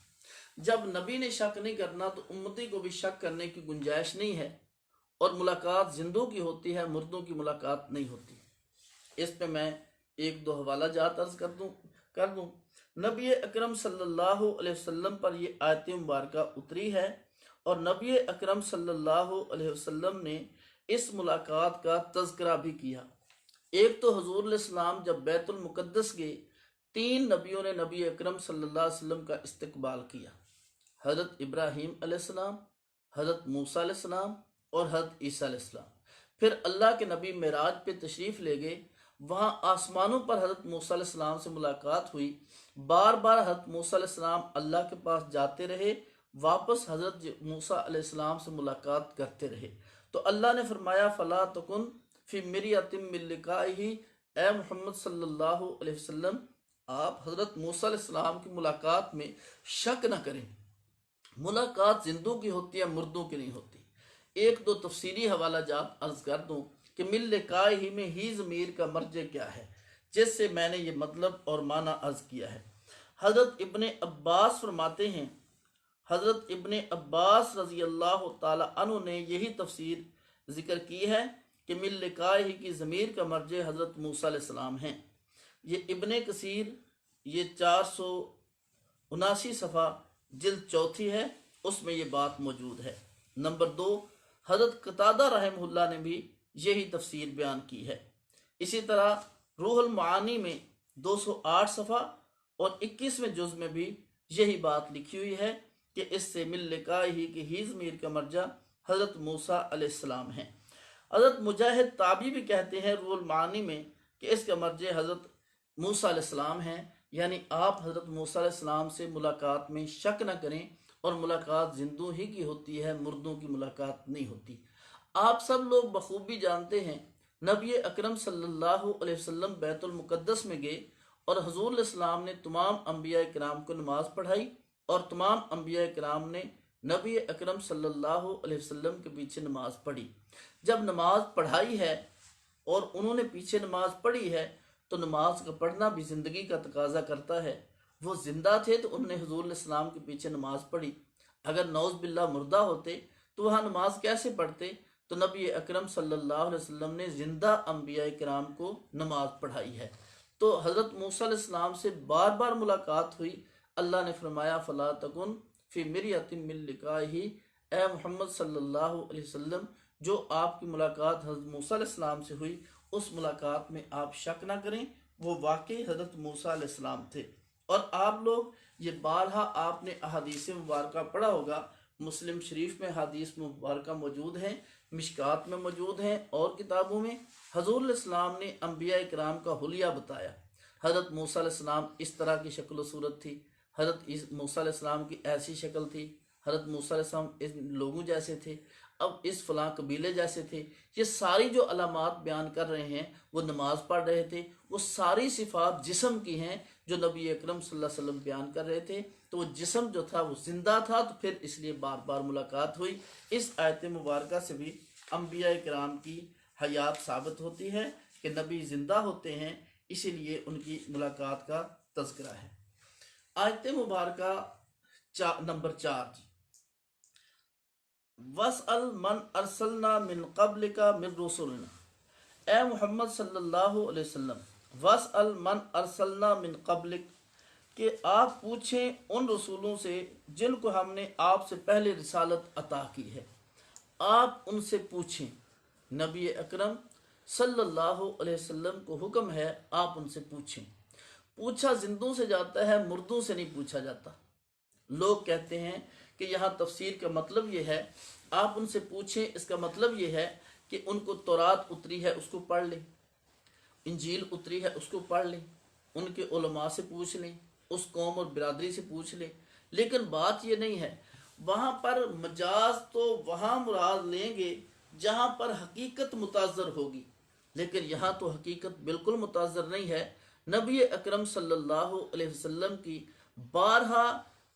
S1: जब नबी ने शक नहीं करना तो उम्मती को भी शक करने की गुंजाइश नहीं है। और मुलाकात जिंदों की होती है, मुर्दों की मुलाकात नहीं होती। इस पे मैं एक दो हवाला जात अर्ज कर दूं। नबी अकरम सल्लल्लाहु अलैहि वसल्लम पर ये आयत मुबारक उतरी है और नबी अकरम सल्लल्लाहु अलैहि वसल्लम ने इस मुलाकात का तज़किरा भी किया। एक तो हुज़ूर अलैहिस्सलाम जब बैतुल मुक़द्दस गए, 3 नबियों ने नबी अकरम सल्लल्लाहु अलैहि वसल्लम का इस्तकबाल किया। हज़रत इब्राहीम अलैहिस्सलाम, हज़रत मूसा अलैहिस्सलाम और हज़रत ईसा अलैहिस्सलाम। फिर अल्लाह के नबी मेराज पे तशरीफ़ ले गए। वहाँ आसमानों पर हज़रत मूसा अलैहिस्सलाम से मुलाकात हुई। बार बार हज़रत मूसा अलैहिस्सलाम अल्लाह के पास जाते रहे, वापस हज़रत मूसा अलैहिस्सलाम से मुलाकात करते रहे। तो अल्लाह ने फरमाया फ़ला तकुन फ़ी मिरयतिम मिन लिक़ाइही, ए मोहम्मद सल्लल्लाहु अलैहि वसल्लम आप हज़रत मूसा अलैहिस्सलाम की मुलाकात में शक न करें। मुलाकात जिंदों की होती है, मुर्दों की नहीं होती। एक दो तफसीरी हवाला जात अर्ज कर दूं कि मिल लिकाए ही में ही ज़मीर का मर्ज क्या है, जिससे मैंने ये मतलब और माना अर्ज किया है। हज़रत इब्ने अब्बास फरमाते हैं, हज़रत इब्ने अब्बास रज़ी अल्लाह ताला अन्हु ने यही तफसीर ज़िक्र की है कि मिल लिकाए ही की ज़मीर का मर्ज हज़रत मूसा अलैहिस्सलाम हैं। ये इब्ने कसीर, ये 479 सफ़ा जिल्द चौथी है, उसमें ये बात मौजूद है। नंबर 2, हज़रत कतादा रहमहुल्लाह ने भी यही तफसीर बयान की है। इसी तरह रूहुल मानी में 208 सफ़ा और 21वें जुज़ में भी यही बात लिखी हुई है कि इससे मिल लिकाए ही कि ही ज़मीर का मर्जा हज़रत मूसा अलैहिस्सलाम है। हज़रत मुजाहिद ताबी भी कहते हैं रूहुल मानी में कि इसका मर्ज हज़रत मूसा अलैहिस्सलाम हैं, यानी आप हज़रत मूसा अलैहिस्सलाम से मुलाकात में शक न करें, और मुलाकात जिंदों ही की होती है, मुर्दों की मुलाकात नहीं होती। आप सब लोग बखूबी जानते हैं नबी अकरम सल्लल्लाहु अलैहि वसल्लम बैतुल मुक़द्दस में गए और हुज़ूर इस्लाम ने तमाम अंबिया किराम को नमाज पढ़ाई और तमाम अंबिया किराम ने नबी अकरम सल्लल्लाहु अलैहि वसल्लम के पीछे नमाज पढ़ी। जब नमाज पढ़ाई है और उन्होंने पीछे नमाज पढ़ी है तो नमाज का पढ़ना भी ज़िंदगी का तकाजा करता है। वो ज़िंदा थे तो उन्होंने हुज़ूर इस्लाम के पीछे नमाज पढ़ी। अगर नौज़ बिल्ला मुर्दा होते तो वहाँ नमाज कैसे पढ़ते? तो नबी अकरम सल्लल्लाहु अलैहि वसल्लम ने ज़िंदा अंबिया किराम को नमाज पढ़ाई है। तो हज़रत मूसा अलैहिस्सलाम से बार बार मुलाकात हुई। अल्लाह ने फरमाया फ़ला तकुन फ़ी मिरयतिम मिन लिक़ाइही, ए मोहम्मद सल्लल्लाहु अलैहि वसल्लम जो आपकी मुलाकात हज़रत मूसा अलैहिस्सलाम से हुई उस मुलाकात में आप शक ना करें, वो वाकई हज़रत मूसा अलैहिस्सलाम थे। और आप लोग ये बारहा आपने अहादीस मुबारका पढ़ा होगा, मुस्लिम शरीफ में हदीस मुबारका मौजूद हैं, मिशकात में मौजूद हैं और किताबों में। हज़ूर इस्लाम ने अंबिया इकराम का हुलिया बताया। हज़रत मूसा अलैहिस्सलाम इस तरह की शक्ल सूरत थी, हज़रत मूसा अलैहिस्सलाम की ऐसी शक्ल थी, हज़रत मूसा अलैहिस्सलाम इन लोगों जैसे थे, अब इस फलां कबीले जैसे थे। ये सारी जो अलामात बयान कर रहे हैं, वो नमाज पढ़ रहे थे, वो सारी सिफात जिस्म की हैं जो नबी अकरम सल्लल्लाहु अलैहि वसल्लम बयान कर रहे थे। तो वो जिस्म जो था वो जिंदा था, तो फिर इसलिए बार बार मुलाकात हुई। इस आयत मुबारका से भी अंबिया किराम की हयात साबित होती है कि नबी जिंदा होते हैं, इसीलिए उनकी मुलाकात का तज़किरा है। आयत मुबारका नंबर 4, वसअल मन अरसलना मिन क़ब्लिका मिन रुसुलिना, ए मोहम्मद सल्लल्लाहु अलैहि वसल्लम वसअल मन अरसलना मिन क़ब्लिक, कि आप पूछें उन रसूलों से जिनको हमने आपसे पहले रिसालत अता की है। आप उनसे पूछें। नबी अकरम सल्लल्लाहु अलैहि वसल्लम को हुक्म है आप उनसे पूछें। पूछा जिंदों से जाता है, मुर्दों से नहीं पूछा जाता। लोग कहते हैं कि यहाँ तफसीर का मतलब ये है, आप उनसे पूछें, इसका मतलब ये है कि उनको तौरात उतरी है उसको पढ़ लें, इंजील उतरी है उसको पढ़ लें, उनके उलमा से पूछ लें, उस कौम और बिरादरी से पूछ लें। लेकिन बात ये नहीं है। वहाँ पर मजाज तो वहाँ मुराद लेंगे जहाँ पर हकीकत मुताज़र होगी, लेकिन यहाँ तो हकीकत बिल्कुल मुताज़र नहीं है। नबी अकरम सल्लल्लाहु अलैहि वसल्लम की बारहा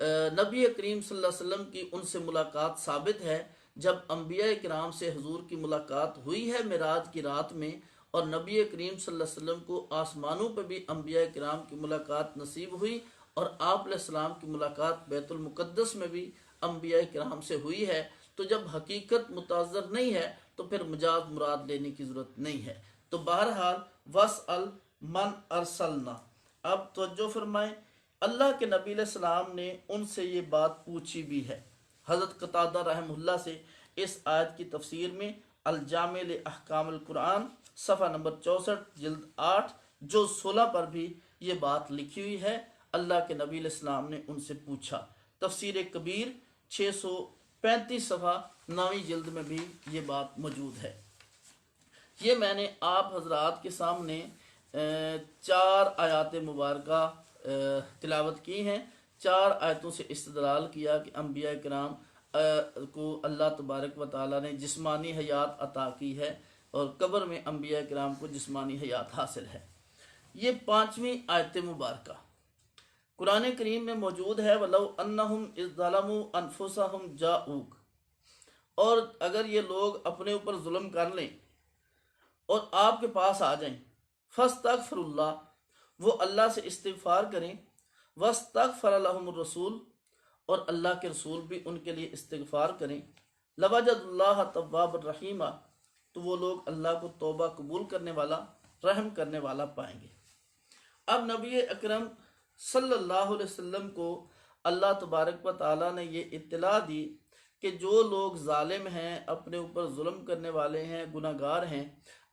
S1: नबी करीम सल्लल्लाहु अलैहि वसल्लम की उनसे मुलाकात साबित है। जब अंबिया किराम से हुजूर की मुलाकात हुई है मिराज की रात में, और नबी करीम सल्लल्लाहु अलैहि वसल्लम को आसमानों पर भी अंबिया किराम की मुलाकात नसीब हुई, और आप अलैहिस्सलाम की मुलाकात बैतुल मुक़द्दस में भी अंबिया किराम से हुई है। तो जब हकीकत मुताज़र नहीं है तो फिर मजाज मुराद लेने की ज़रूरत नहीं है। तो बहरहाल वसअल मन अरसलना, अब तवज्जो फरमाएं, अल्लाह के नबी अलैहिस्सलाम ने उनसे ये बात पूछी भी है। हज़रत कतादा रहमहुल्लाह से इस आयत की तफसीर में अल-जामे ले अहकामुल कुरान सफ़ा नंबर 64 जिल्द 8 जो 16 पर भी ये बात लिखी हुई है। अल्लाह के नबी अलैहिस्सलाम ने उनसे पूछा। तफसीर कबीर 635 सफ़ा 9वीं जिल्द में भी ये बात मौजूद है। ये मैंने आप हजरात के सामने 4 आयात मुबारका तिलावत की हैं। 4 आयतों से इस्तदलाल किया कि अम्बिया किराम को अल्लाह तबारक व ताला ने जिस्मानी हयात अता की है और कब्र में अम्बिया किराम को जिस्मानी हयात हासिल है। ये 5वीं आयत मुबारक कुरान करीम में मौजूद है। वलौ अन्नहुम इज़ ज़लमू अनफुसहुम जाऊक, और अगर ये लोग अपने ऊपर जुल्म कर लें और आपके पास आ जाएं, फस्तगफिरुल्लाह, वो अल्लाह से इस्तिगफार करें, वस्तगफर लहुमुर रसूल, और अल्लाह के रसूल भी उनके लिए इस्तिगफार करें, लवजदुल्लाह तव्वाबर रहीमा, तो वो लोग अल्लाह को तौबा कबूल करने वाला, रहम करने वाला पाएंगे। अब नबी अकरम सल्लल्लाहु अलैहि वसल्लम को अल्लाह तबारक व ताला ने ये इत्तला दी कि जो लोग जालिम हैं, अपने ऊपर जुल्म करने वाले हैं, गुनाहगार हैं,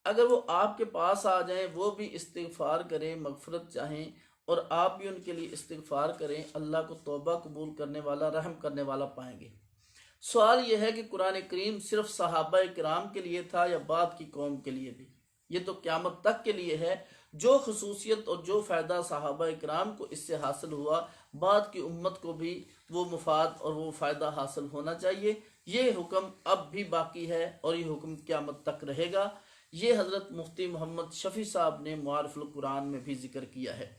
S1: अगर वो आपके पास आ जाएं, वो भी इस्तिगफार करें, मगफरत चाहें और आप भी उनके लिए इस्तिगफार करें, अल्लाह को तौबा कबूल करने वाला, रहम करने वाला पाएंगे। सवाल यह है कि कुरान करीम सिर्फ सहाबा किराम के लिए था या बाद की कौम के लिए भी? ये तो क़यामत तक के लिए है। जो खसूसियत और जो फ़ायदा सहाबा किराम को इससे हासिल हुआ, बाद की उम्मत को भी वो मुफाद और वो फ़ायदा हासिल होना चाहिए। ये हुक्म अब भी बाकी है और ये हुक्म क़यामत तक रहेगा। ये हज़रत मुफ्ती मोहम्मद शफ़ी साहब ने मुआरिफुल कुरान में भी जिक्र किया है।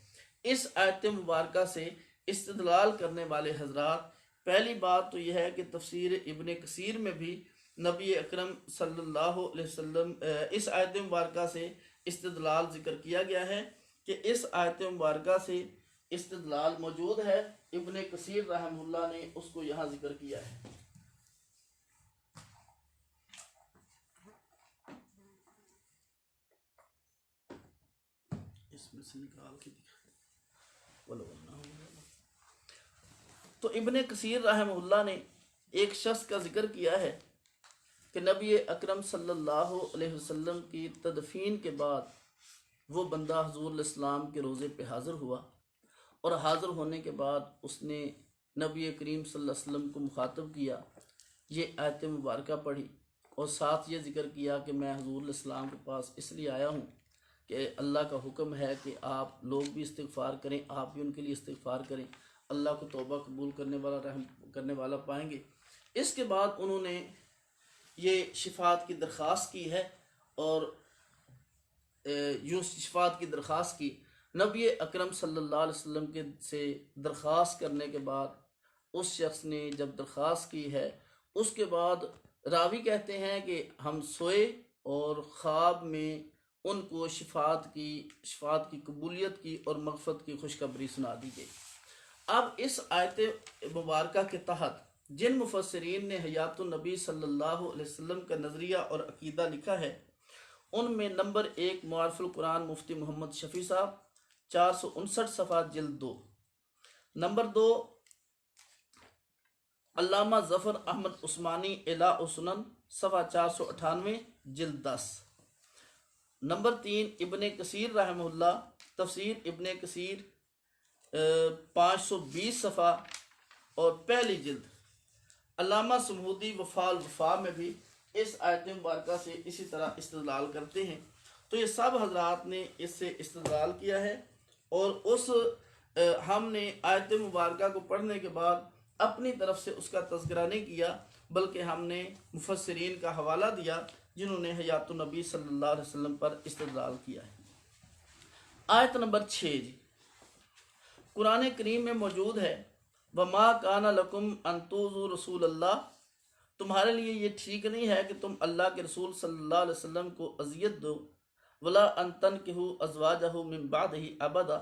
S1: इस आयत मुबारक से इस्तिदलाल करने वाले हजरात, पहली बात तो यह है कि तफसीर इब्ने कसीर में भी नबी अकरम सल्लल्लाहु अलैहि वसल्लम इस आयत मुबारक से इस्तिदलाल जिक्र किया गया है कि इस आयत मुबारक से इस्तिदलाल मौजूद है। इब्ने कसीर रहमुल्लाह ने उसको यहाँ जिक्र किया है। इसमें से निकाल के तो इब्ने कसीर रहमुल्लाह ने एक शख्स का जिक्र किया है कि नबी अकरम सल्लल्लाहु अलैहि वसल्लम की तदफीन के बाद वो बंदा हुज़ूर इस्लाम के रोज़े पे हाज़िर हुआ और हाज़िर होने के बाद उसने नबी करीम सल्लल्लाहु अलैहि वसल्लम को मुखातब किया, ये आयत मुबारक पढ़ी और साथ ये जिक्र किया कि मैं हुज़ूर इस्लाम के पास इसलिए आया हूँ कि अल्लाह का हुक्म है कि आप लोग भी इस्तिगफार करें, आप भी उनके लिए इस्तिगफार करें, अल्लाह को तौबा कबूल करने वाला, रहम करने वाला पाएंगे। इसके बाद उन्होंने ये शिफात की दरख्वास्त की है और यूँ शिफात की दरख्वास्त की। नबी अकरम सल्लल्लाहु अलैहि वसल्लम के से दरख्वास्त करने के बाद उस शख्स ने जब दरख्वास्त की है, उसके बाद रावी कहते हैं कि हम सोए और ख्वाब में उनको शिफात की कबूलियत की और मग़फ़रत की खुशखबरी सुना दी गई। अब इस आयत मुबारक के तहत जिन मुफस्सिरीन ने हयातुन नबी सल्लल्लाहु अलैहि वसल्लम का नज़रिया और अकीदा लिखा है, उनमें नंबर 1 मुआरिफुल कुरान मुफ्ती मोहम्मद शफ़ी साहब, 459 सफ़ा जिल्द 2। नंबर 2 अल्लामा ज़फ़र अहमद उस्मानी इला सुनन सफ़ा 498 जिल्द 10। नंबर 3 इब्ने कसीर रहमुल्लाह तफसीर इब्ने कसीर 520 सफ़ा और पहली जिल्द। अल्लामा समूदी वफ़ाल वफ़ा में भी इस आयत मुबारक से इसी तरह इस्तिदलाल करते हैं। तो ये सब हजरात ने इससे इस्तिदलाल किया है और हमने आयत मुबारक को पढ़ने के बाद अपनी तरफ से उसका तज़किरा नहीं किया, बल्कि हमने मुफस्सिरीन का हवाला दिया जिन्होंने हयातुन नबी सल्लल्लाहु अलैहि वसल्लम पर इस्तिदलाल किया है। आयत नंबर 6 जी कुरान करीम में मौजूद है, वमा काना लकुम अंतुज़ु रसूल अल्लाह, तुम्हारे लिए ये ठीक नहीं है कि तुम अल्लाह के रसूल सल्लल्लाहु अलैहि वसल्लम को अजियत दो, वला अंतनकिहु अज़वाजहु मिन बादिही अबदा,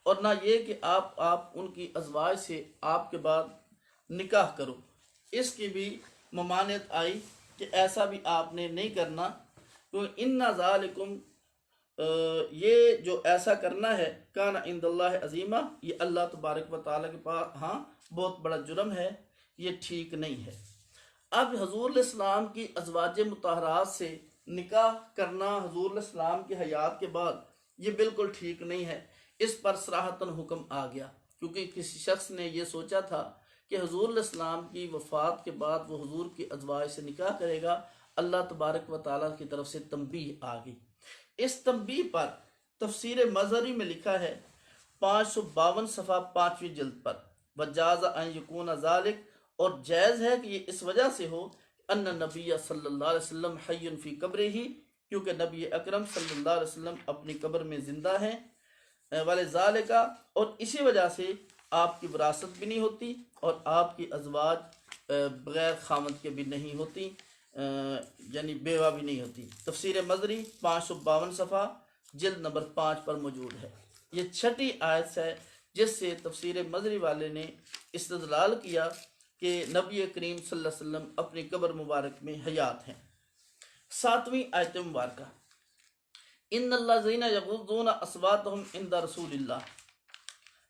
S1: और ना ये कि आप उनकी अज़वाज से आपके बाद निकाह करो। इसकी भी ममानियत आई कि ऐसा भी आपने नहीं करना, क्योंकि इन्ना ज़ालिकुम, ये जो ऐसा करना है, काना इंदल्लाह अज़ीमा, ये अल्लाह तबारक व तआला के पास हाँ बहुत बड़ा जुर्म है, ये ठीक नहीं है। अब हुज़ूर इस्लाम की अज़वाज मुतहरात से निकाह करना हुज़ूर इस्लाम की हयात के बाद ये बिल्कुल ठीक नहीं है। इस पर सराहतन हुक्म आ गया, क्योंकि किसी शख्स ने यह सोचा था कि हुज़ूर इस्लाम की वफ़ात के बाद वो हुज़ूर की अज़वाज से निकाह करेगा। अल्लाह तबारक व तआला की तरफ से तंबीह आ गई। इस तंबीह पर तफसीर मज़हरी में लिखा है 552 सफ़ा 5वीं जिल्द पर, वजाज़ अन यकून ज़ालिक, और जायज़ है कि ये इस वजह से हो अन्न नबी सल्लल्लाहु अलैहि वसल्लम हय्युन फ़ी क़ब्रिही, क्योंकि नबी अकरम सल्लल्लाहु अलैहि वसल्लम अपनी कब्र में ज़िंदा हैं। वाले ज़ालिका, और इसी वजह से आपकी विरासत भी नहीं होती और आपकी अज़वाज बग़ैर खामद के भी नहीं होती, यानी बेवा भी नहीं होती। तफसीर मज़री 552 सफ़ा जिल्द नंबर 5 पर मौजूद है। ये छठी आयत है जिससे तफसीर मज़री वाले ने इस्तदलाल किया कि नबी करीम सल्लल्लाहु अलैहि वसल्लम अपनी कब्र मुबारक में हयात हैं। 7वीं आयत मुबारक, इन्नल्लज़ीना यग़ुज़्ज़ूना अस्वातहुम इंदा रसूलिल्लाह,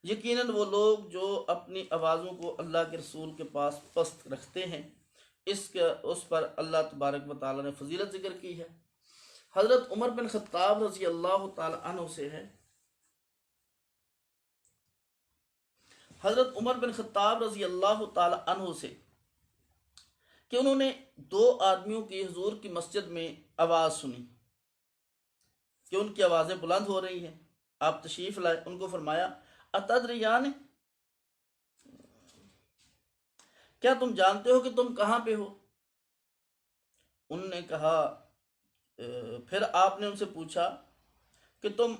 S1: यकीनन वो लोग जो अपनी आवाज़ों को अल्लाह के रसूल के पास पस्त रखते हैं, इसके उस पर अल्लाह तबारक व तआला ने फजीलत जिक्र की है। हज़रत उमर बिन ख़त्ताब रज़ी अल्लाह तआला अन्हु से है, हज़रत उमर बिन ख़त्ताब रज़ी अल्लाह तआला अन्हु से कि उन्होंने दो आदमियों की हुजूर की मस्जिद में आवाज़ सुनी कि उनकी आवाज़ें बुलंद हो रही हैं। आप तशरीफ़ लाए, उनको फरमाया अतदरियान, क्या तुम जानते हो कि तुम कहाँ पे हो? उनने कहा, फिर आपने उनसे पूछा कि तुम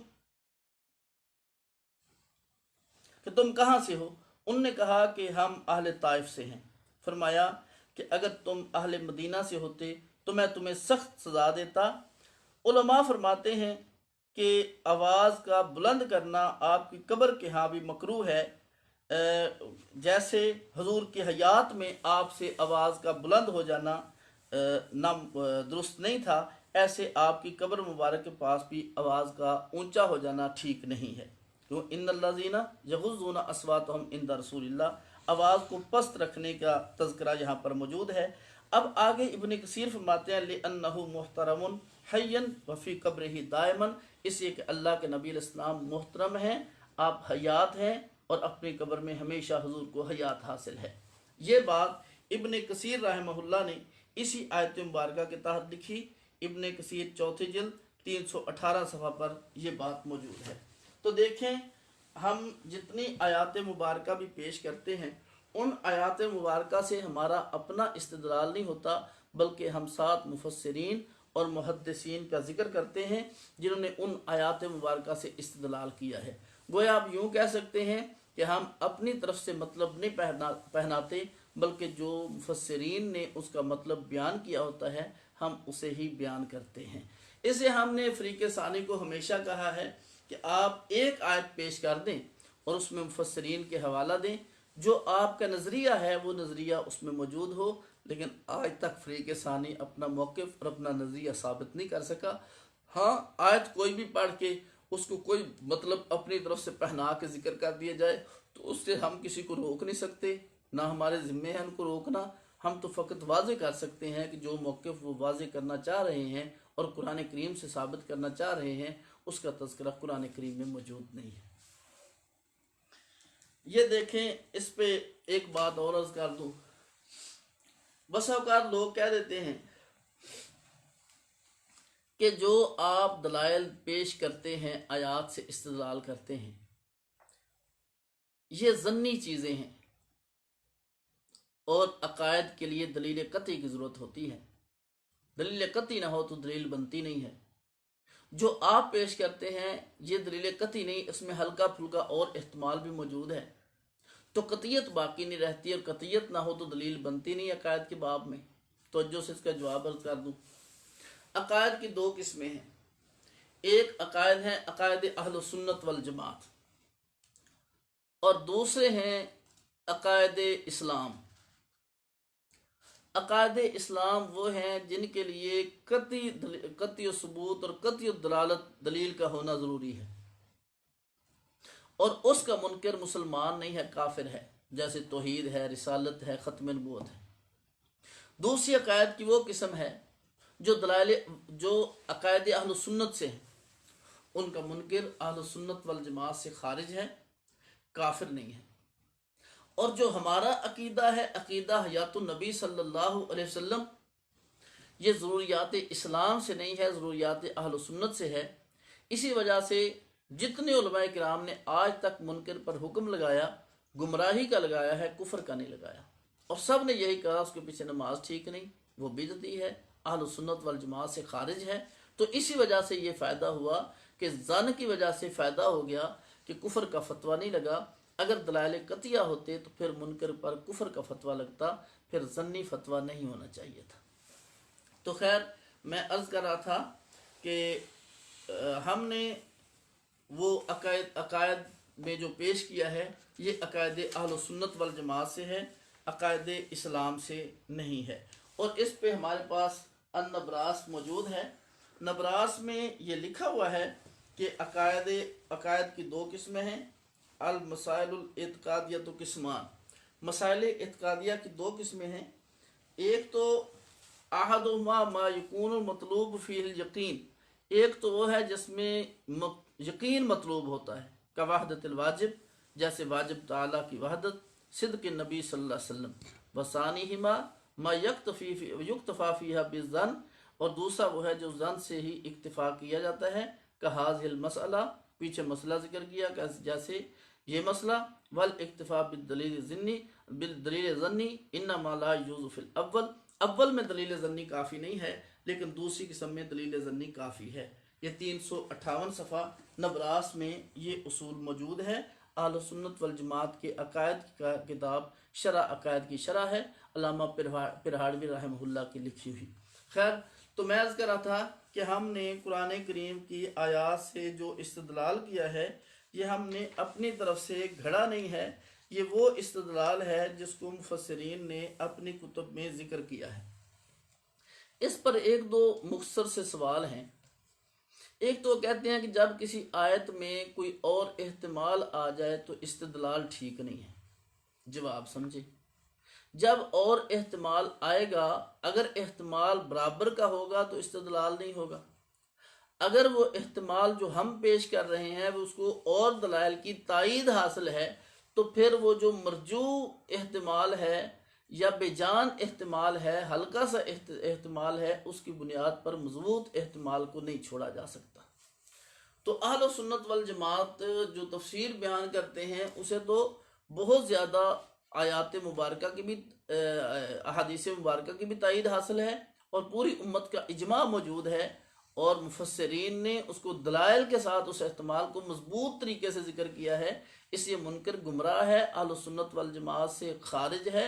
S1: कहाँ से हो? उनने कहा कि हम अहले ताइफ से हैं। फरमाया कि अगर तुम अहले मदीना से होते तो मैं तुम्हें सख्त सज़ा देता। उलमा फरमाते हैं कि आवाज़ का बुलंद करना आपकी कब्र के यहाँ भी मकरू है। जैसे हुजूर की हयात में आपसे आवाज़ का बुलंद हो जाना ना दुरुस्त नहीं था, ऐसे आपकी कब्र मुबारक के पास भी आवाज़ का ऊंचा हो जाना ठीक नहीं है। क्यों? इन्नल्लज़ीना यग़ुज़्ज़ूना अस्वातहुम इंदा रसूलिल्लाह, आवाज़ को पस्त रखने का तज़किरा यहाँ पर मौजूद है। अब आगे इब्न कसीर फरमाते हैं लिअन्नहु मुहतरमुन हय्यन व फ़ी क़ब्रिही दाइमन, इसलिए कि अल्लाह के नबी अलैहिस्सलाम मोहतरम हैं, आप हयात हैं और अपनी कब्र में हमेशा हुजूर को हयात हासिल है। ये बात इब्न कसीर रहमहुल्लाह ने इसी आयत मुबारका के तहत लिखी। इब्न कसीर चौथी जिल्द 318 सफ़ा पर यह बात मौजूद है। तो देखें, हम जितनी आयात मुबारका भी पेश करते हैं, उन आयात मुबारका से हमारा अपना इस्तदलाल नहीं होता, बल्कि हम साथ मुफस्सिरीन और मुहद्दिसीन का जिक्र करते हैं जिन्होंने उन आयात मुबारका से इस्तदलाल किया है। गोया आप यूँ कह सकते हैं कि हम अपनी तरफ से मतलब नहीं पहनाते, बल्कि जो मुफस्सिरीन ने उसका मतलब बयान किया होता है हम उसे ही बयान करते हैं। इसे हमने फ़रीक़े सानी को हमेशा कहा है कि आप एक आयत पेश कर दें और उसमें मुफस्सिरीन के हवाला दें, जो आपका नज़रिया है वो नज़रिया उसमें मौजूद हो, लेकिन आज तक फ़रीक़े सानी अपना मौक़िफ़ और अपना नज़रिया साबित नहीं कर सका। हाँ, आयत कोई भी पढ़ के उसको कोई मतलब अपनी तरफ से पहना के जिक्र कर दिया जाए तो उससे हम किसी को रोक नहीं सकते, ना हमारे ज़िम्मे है उनको रोकना। हम तो फ़कत वाज़े कर सकते हैं कि जो मौक़िफ़ वो वाज़े करना चाह रहे हैं और कुरान करीम से साबित करना चाह रहे हैं, उसका तज़किरा कुरान करीम में मौजूद नहीं है। ये देखें, इस पे एक बात और अर्ज़ कर दूँ। बस औक़ात लोग कह देते हैं कि जो आप दलाइल पेश करते हैं, आयात से इस्तेदलाल करते हैं, ये ज़न्नी चीज़ें हैं और अकायद के लिए दलील कतई की ज़रूरत होती है। दलील कतई ना हो तो दलील बनती नहीं है। जो आप पेश करते हैं ये दलील कतई नहीं, इसमें हल्का फुल्का और एहतमाल भी मौजूद है, तो कतियत बाकी नहीं रहती, और कतियत ना हो तो दलील बनती नहीं अकायद के बाब में। तो जो से इसका जवाब अर्ज कर दूँ। अकायद की दो किस्में हैं। एक अकायद है अकायद अहल सुन्नत वल जमात, और दूसरे हैं अकायद इस्लाम। अकायद इस्लाम वो हैं जिनके लिए कतई सबूत और कतई दलालत दलील का होना ज़रूरी है, और उसका मुनकर मुसलमान नहीं है, काफिर है, जैसे तौहीद है, रिसालत है, ख़त्म नबूवत है। दूसरी अकायद की वो किस्म है जो अकायद अहल सुन्नत से है, उनका मुनकर अहल सुन्नत वल जमात से खारिज है, काफिर नहीं है। और जो हमारा अकीदा है, अकीदा हयातुन नबी सल्लल्लाहु अलैहि वसल्लम, ये ज़रूरियात इस्लाम से नहीं है, ज़रूरियात अहल सुन्नत से है। इसी वजह से जितने उलमाए किराम ने आज तक मुनकर पर हुक्म लगाया, गुमराही का लगाया है, कुफर का नहीं लगाया। और सब ने यही कहा उसके पीछे नमाज ठीक नहीं, वो बिदअती है, अहल सुन्नत वल जमात से खारिज है। तो इसी वजह से ये फ़ायदा हुआ कि ज़न की वजह से फ़ायदा हो गया कि कुफर का फतवा नहीं लगा। अगर दलाइल कतिया होते तो फिर मुनकर पर कुफर का फतवा लगता, फिर ज़न्नी फतवा नहीं होना चाहिए था। तो खैर, मैं अर्ज़ कर रहा था कि हमने वो अकायद में जो पेश किया है ये अकायद अहल सुन्नत वल जमात से है, अकायद इस्लाम से नहीं है। और इस पे हमारे पास अन-नबरास मौजूद है। नबरास में ये लिखा हुआ है कि अकायद की दो किस्में हैं। अल मसाइलुल इत्कादिया तो किस्मान, मसाइल इत्कादिया की दो किस्में हैं। एक तो अहदुहुमा मा यकूनुल मतलूब फीहिल यकीन, एक तो वो है जिसमें यकीन मतलूब होता है, का वहदतुल वाजिब, जैसे वाजिब ताला की वहदत, सिद्क़ नबी सल्लल्लाहु अलैहि वसल्लम, वसानिहिमा मा युक्तफा फीहा बिज़न, और दूसरा वो है जो जन से ही इक्तिफा किया जाता है, का हाज़िल मसला, पीछे मसला जिक्र किया जैसे ये मसला, वल इक्तिफा बिदलील ज़न्नी इन्नमा ला युज़ु फिल अव्वल में दलील ज़न्नी काफ़ी नहीं है, लेकिन दूसरी किस्म में दलील ज़न्नी काफ़ी है। ये 358 सफ़ा नबरास में ये उसूल मौजूद है। अहल सुन्नत वल जमात के अकायद का किताब शरह अकायद की शरह है, अल्लामा पिरहाड़वी रहमहुल्लाह की लिखी हुई। खैर, तो मैं अर्ज़ कर रहा था कि हमने कुरान करीम की आयात से जो इस्तदलाल किया है ये हमने अपनी तरफ से घड़ा नहीं है, ये वो इस्तदलाल है जिसको मुफस्सिरीन ने अपनी कुतुब में जिक्र किया है। इस पर एक दो मुख्तसर से सवाल हैं। एक तो कहते हैं कि जब किसी आयत में कोई और एहतमाल आ जाए तो इस्तदलाल ठीक नहीं है। जवाब समझे, जब और एहतमाल आएगा, अगर एहतमाल बराबर का होगा तो इस्तदलाल नहीं होगा। अगर वो एहतमाल जो हम पेश कर रहे हैं वो उसको और दलाइल की तायीद हासिल है, तो फिर वो जो मरजू एहतमाल है या बेजान एहतमाल है, हल्का सा एहतमाल है, उसकी बुनियाद पर मजबूत एहतमाल को नहीं छोड़ा जा सकता। तो अहल सुन्नत वल जमात जो तफसीर बयान करते हैं उसे तो बहुत ज़्यादा आयात मुबारका की भी, अहादीस मुबारका की भी तायीद हासिल है, और पूरी उम्मत का इजमा मौजूद है, और मुफस्सिरीन ने उसको दलाइल के साथ उस इस्तेमाल को मजबूत तरीके से जिक्र किया है। इसलिए मुनकर गुमराह है, अहल सुन्नत वल जमात से खारिज है,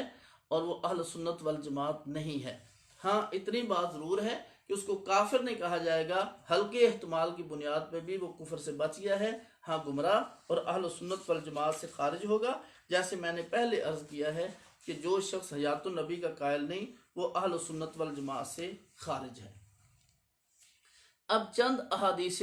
S1: और वो अहल सुन्नत वल जमात नहीं है। हाँ, इतनी बात ज़रूर है कि उसको काफिर नहीं कहा जाएगा, हल्के एहतमाल की बुनियाद पर भी वो कुफर से बच गया है। हाँ, गुमराह और अहल सुन्नत वल जमात से खारिज होगा। जैसे मैंने पहले अर्ज़ किया है कि जो शख्स हयातुन नबी का कायल नहीं, वो अहल सुन्नत वल जमात से खारिज है। अब चंद अहादीस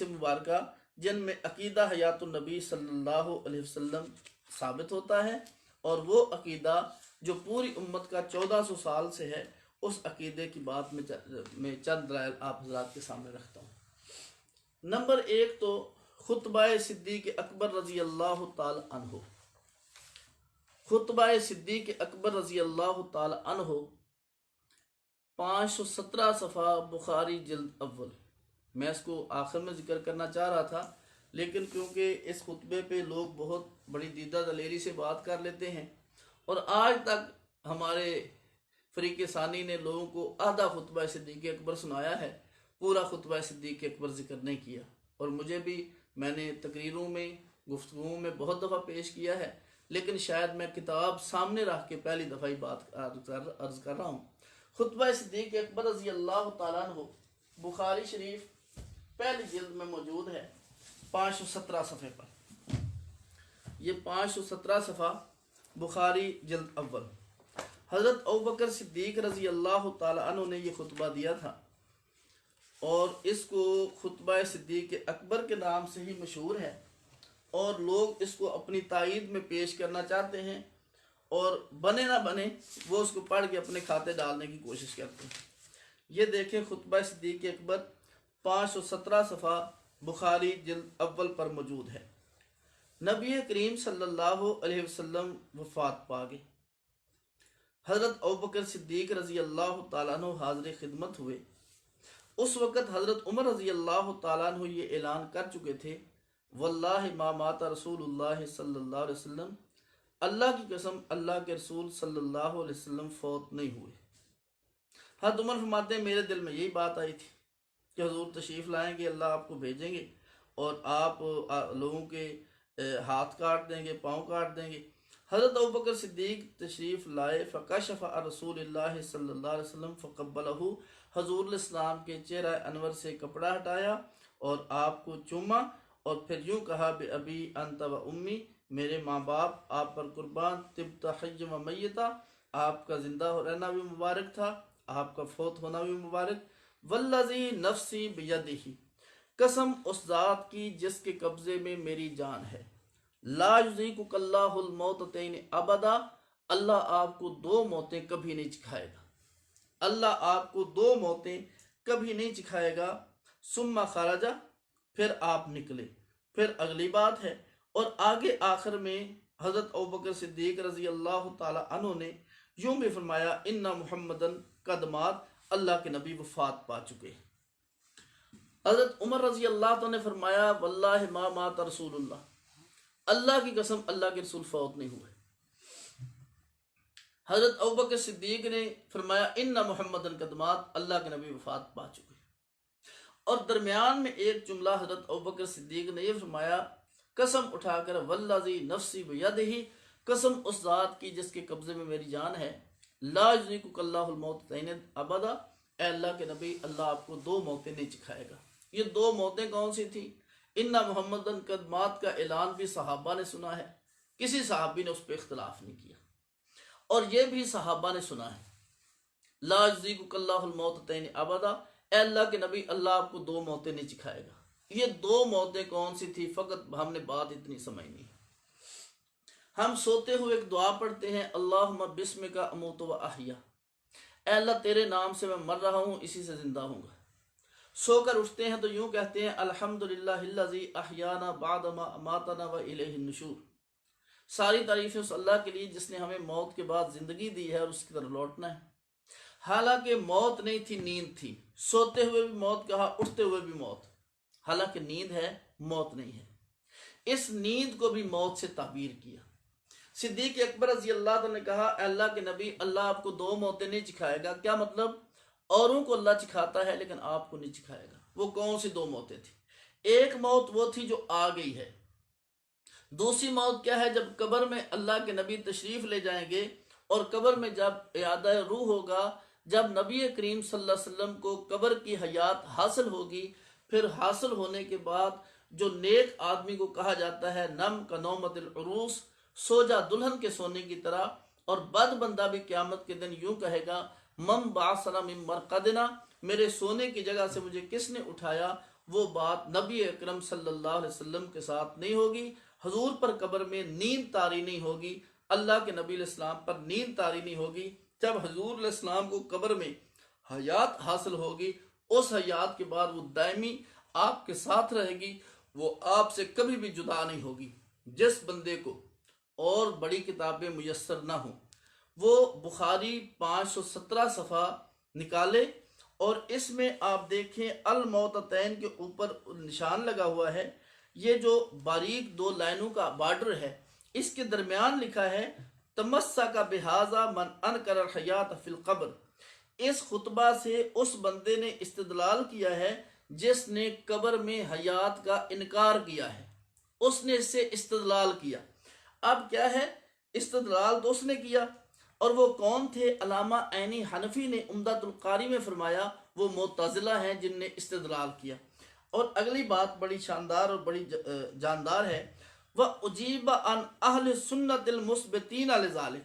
S1: मुबारका जिनमें अकीदा हयातुन नबी सल्लल्लाहु अलैहि वसल्लम साबित होता है, और वो अकीदा जो पूरी उम्मत का 1400 साल से है, उस अकीदे की बात में चंद दलाइल आप हज़रात के सामने रखता हूँ। नंबर 1 तो खुतबाए सिद्दीक़ अकबर रज़ी अल्लाह ताला अन्हु, खुतबाए सिद्दीक़ अकबर रज़ी अल्लाह ताला अन्हु 517 सफ़ा बुखारी जिल्द अव्वल। मैं इसको आखिर में जिक्र करना चाह रहा था, लेकिन क्योंकि इस खुतबे पे लोग बहुत बड़ी दीदा दलेरी से बात कर लेते हैं, और आज तक हमारे फरीक़े सानी ने लोगों को आधा खुतबा सिद्दीक़ अकबर सुनाया है, पूरा खुतबा सिद्दीक़ अकबर जिक्र नहीं किया। और मुझे भी, मैंने तकरीरों में, गुफ्तगुओं में बहुत दफ़ा पेश किया है, लेकिन शायद मैं किताब सामने रख के पहली दफ़ा ही बात अर्ज़ कर रहा हूँ। खुतबा सिद्दीक़ अकबर रज़ी अल्लाह ताला अन्हु बुखारी शरीफ पहली जिल्द में मौजूद है, 517 सफ़े पर। ये 517 सफ़ा बुखारी जिल्द अव्वल। हज़रत अबू बकर सिद्दीक़ रज़ी अल्लाह ताला अन्हु ने ये खुतबा दिया था, और इसको खुतबा सिद्दीक़ अकबर के नाम से ही मशहूर है, और लोग इसको अपनी तायीद में पेश करना चाहते हैं, और बने ना बने वो उसको पढ़ के अपने खाते डालने की कोशिश करते हैं। ये देखें, खुतबा सिद्दीक़ अकबर 517 सफ़ा बुखारी जिल्द अव्वल पर मौजूद है। नबी करीम सल्लल्लाहु अलैहि वसल्लम वफ़ात पा गए। हज़रत अबू बकर सिद्दीक़ रज़ी अल्लाह ताला अन्हु हाज़िर खिदमत हुए। उस वक़्त हज़रत उमर रज़ी अल्लाह ताला अन्हु ये ऐलान कर चुके थे वल्लाहि मा माता रसूलुल्लाह सल्लल्लाहु अलैहि वसल्लम, अल्लाह की कसम अल्लाह के रसूल सल्लल्लाहु अलैहि वसल्लम फौत नहीं हुए। हज़रत उमर फरमाते हैं मेरे दिल में यही बात आई थी कि हुजूर तशरीफ़ लाएंगे, अल्लाह आपको भेजेंगे और आप लोगों के हाथ काट देंगे, पाँव काट देंगे। हज़रत अबू बकर सिद्दीक तशरीफ़ लाए, फ़कशफ़ अन रसूलिल्लाह सल्लल्लाहु अलैहि वसल्लम फ़क़ब्बलहु, हुज़ूर इस्लाम के चेहरा अनवर से कपड़ा हटाया और आपको चूमा और फिर यूँ कहा बे अबी अंत व उम्मी, मेरे माँ बाप आप पर कुर्बान, तिब्ता हय्य व मय्यता, आपका जिंदा रहना भी मुबारक था, आपका फौत होना भी मुबारक। वल्लज़ी नफ्सी बियदिही, कसम उस ज़ात की जिसके कब्ज़े में मेरी जान है, ला युज़ीकुकल्लाहुल मौततैन अबदा, अल्लाह आपको दो मौतें कभी नहीं चिखाएगा, अल्लाह आपको दो मौतें कभी नहीं चिखाएगा। सुम्मा खराजा, फिर आप निकले, फिर अगली बात है। और आगे आखिर में हज़रत अबू बकर सिद्दीक रज़ी अल्लाह ताला अन्हु ने यूं भी फरमाया, इन्ना मुहम्मदन कदमात, अल्लाह के नबी वफात पा चुके। हज़रत उमर रज़ी अल्लाह ताला ने फरमाया, वल्लाहि मा माता रसूलुल्लाह, अल्लाह की कसम अल्लाह के रसूल फौत नहीं हुए। हज़रत अबू बकर सिद्दीक ने फरमाया, इन्ना मुहम्मदन कदमात, अल्लाह के नबी वफात पा चुके। और दरमियान में एक जुमला हज़रत अबू बकर सिद्दीक ने यह फरमाया, कसम उठाकर, वल्लज़ी नफ्सी बियदिही, कसम उस ज़ात की जिसके कब्ज़े में मेरी जान है, ला युज़ीकुकल्लाहुल मौततैन अबदा, ए अल्लाह के नबी अल्लाह आपको दो मौतें नहीं चिखाएगा। ये दो मौतें कौन सी थी? इन्ना मुहम्मदन कदमात का ऐलान भी सहाबा ने सुना है, किसी सहाबी ने उस पर इख्तलाफ नहीं किया, और ये भी सहाबा ने सुना है, ला युज़ीकुकल्लाहुल मौततैन अबदा, ए अल्लाह के नबी अल्लाह आपको दो मौतें नहीं चिखाएगा। ये दो मौतें कौन सी थी? फकत हमने बात इतनी समझनी है। हम सोते हुए एक दुआ पढ़ते हैं, अल्लाहुम्मा बिस्मिका अमूतु व अहया, ए अल्लाह तेरे नाम से मैं मर रहा हूँ, इसी से जिंदा हूँगा। सोकर उठते हैं तो यूं कहते हैं, अल्हम्दुलिल्लाहिल्लज़ी अहयाना बअदमा अमातना व इलैहिन नुशूर, सारी तारीफें उस अल्लाह के लिए जिसने हमें मौत के बाद जिंदगी दी है और उसकी तरफ लौटना है। हालांकि मौत नहीं थी, नींद थी। सोते हुए भी मौत कहा, उठते हुए भी मौत, हालांकि नींद है, मौत नहीं है। इस नींद को भी मौत से ताबीर किया। सिद्दीक अकबर रज़ी अल्लाह ने कहा, अल्लाह के नबी अल्लाह आपको दो मौतें नहीं चिखाएगा। क्या मतलब? औरों को अल्लाह चिखाता है लेकिन आपको नहीं चिखाएगा। वो कौन सी दो मौतें थी? एक मौत वो थी जो आ गई है, दूसरी मौत क्या है? जब कब्र में अल्लाह के नबी तशरीफ ले जाएंगे और कब्र में जब इयादा रूह होगा, जब नबी करीम सल्लल्लाहु अलैहि वसल्लम को कब्र की हयात हासिल होगी, फिर हासिल होने के बाद जो नेक आदमी को कहा जाता है, नम का नौमतिल उरूस, सो जा दुल्हन के सोने की तरह, और बद बंदा भी क़यामत के दिन यूं कहेगा, मम बासना मिन मरकदना, मेरे सोने की जगह से मुझे किसने उठाया। वो बात नबी अकरम सल्लल्लाहु अलैहि वसल्लम के साथ नहीं होगी। हुजूर पर कब्र में नींद तारी नहीं होगी, अल्लाह के नबी इस्लाम पर नींद तारी नहीं होगी। जब हुजूर इस्लाम को कब्र में हयात हासिल होगी, उस हयात के बाद वो दायमी आपके साथ रहेगी, वो आपसे कभी भी जुदा नहीं होगी। जिस बंदे को और बड़ी किताबें मुयस्सर ना हो, वो बुखारी 517 सफ़ा निकाले और इसमें आप देखें अल मौततैन के ऊपर निशान लगा हुआ है। ये जो बारीक दो लाइनों का बॉर्डर है, इसके दरमियान लिखा है, तमस्सा का बिहाजा मन अनकर हयात फिल कब्र। इस खुतबा से उस बंदे ने इस्तिदलाल किया है जिसने कब्र में हयात का इनकार किया है, उसने इससे इस्तिदलाल किया। अब क्या है, इस्तिदलाल तो उसने किया, और वो कौन थे? अलामा ऐनी हनफी ने उम्दतुल कारी में फरमाया वो मुतज़िला हैं जिनने इस्तिदलाल किया। और अगली बात बड़ी शानदार और बड़ी जानदार है, वह उजीब अन अहल सुन्नतिल मुस्बितीन लिज़ालिक,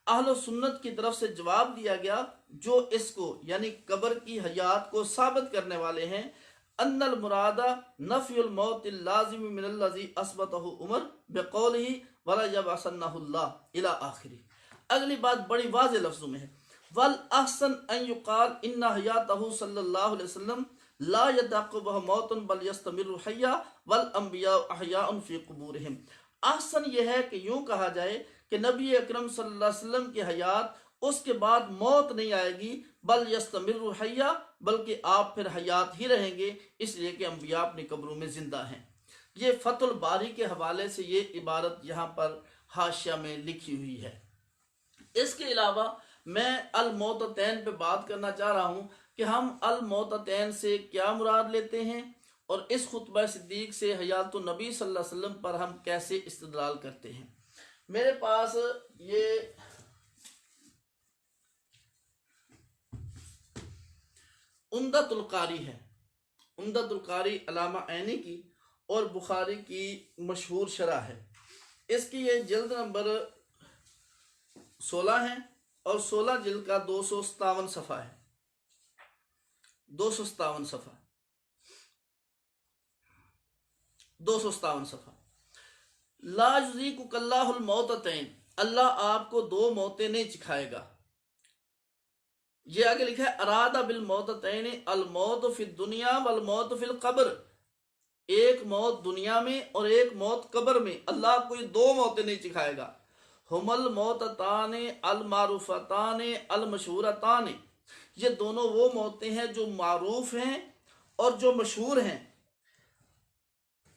S1: अहल सुन्नत की तरफ से जवाब दिया गया जो इसको यानी कब्र की हयात को साबित करने वाले हैं। अन्नल मुरादा नफ़युल मौतिल लाज़िम मिनल्लज़ी अस्बतहु उमर बिक़ौलिही वला यबअसन्नहुल्लाह इला आखिरी। अगली बात बड़ी वाज़ेह लफ्ज़ों में है, वल अहसन अन युक़ाल इन्ना हयातहु सल्लल्लाहु अलैहि वसल्लम ला यतअक़्क़बुहु मौतुन बल यस्तमिरु हय्या वल अंबिया अहयाउन फ़ी क़ुबूरिहिम। अहसन यह है कि यूं कहा जाए कि नबी अकरम सल्लल्लाहु अलैहि वसल्लम की हयात, उसके बाद मौत नहीं आएगी, बल यस्तमिरु हय्या, बल्कि आप फिर हयात ही रहेंगे, इसलिए कि अंबिया अपनी कब्रों में जिंदा हैं। ये फतुल बारी के हवाले से ये इबारत यहाँ पर हाशिया में लिखी हुई है। इसके अलावा मैं अल मौततैन पे बात करना चाह रहा हूँ कि हम अल मौततैन से क्या मुराद लेते हैं और इस खुतबा सिद्दीक से हयात नबी सल्लल्लाहु अलैहि वसल्लम पर हम कैसे इस्तेदलाल करते हैं। मेरे पास ये उम्दतुल कारी है, उम्दतुल कारी अल्लामा ऐनी की और बुखारी की मशहूर शरह है। इसकी ये जिल्द नंबर 16 है और 16 जिल्द का 257 सफ़ा है, 257 सफ़ा, 257 सफ़ा। ला युज़ीकुकल्लाहुल मौततैन, अल्लाह आपको दो मौतें नहीं चिखाएगा। ये आगे लिखा है अरादा बिल मौततैन अल मौत फिद दुनिया वल मौत फिल कब्र, एक मौत दुनिया में और एक मौत कब्र में। अल्लाह आपको ये दो मौतें नहीं चिखाएगा। हुमल मौतताने अल मारूफताने अल मशहूरताने, ये दोनों वो मौतें हैं जो मारूफ हैं और जो मशहूर हैं,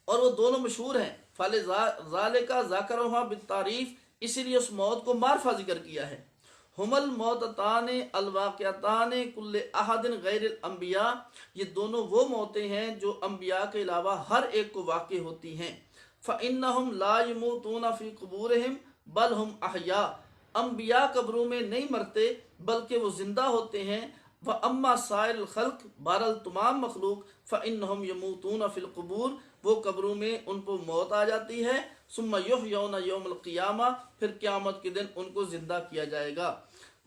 S1: और वो दोनों मशहूर हैं। फाले ज़ालिका ज़ाकरहा बितारीफ, इसीलिए उस मौत को मारफा जिक्र किया है। हुमल मौतताने अल वाक़िअताने कुल्ले अहदिन गैरिल अंबिया, ये दोनों वो मौतें हैं जो अंबिया के अलावा हर एक को वाक़ई होती हैं। फ़इन्नहुम ला यमूतूना फ़ी क़ुबूरिहिम बल हुम अहया, अंबिया कब्रों में नहीं मरते बल्कि वो जिंदा होते हैं। व अम्मा साइल खल्क, बहरल तमाम मखलूक, फ़इन्नहुम यमूतूना फ़िल क़ुबूर, वो कब्रों में उनको मौत आ जाती है। सुम्मा युहयौना यौमल क़ियामा, फिर क़यामत के दिन उनको जिंदा किया जाएगा।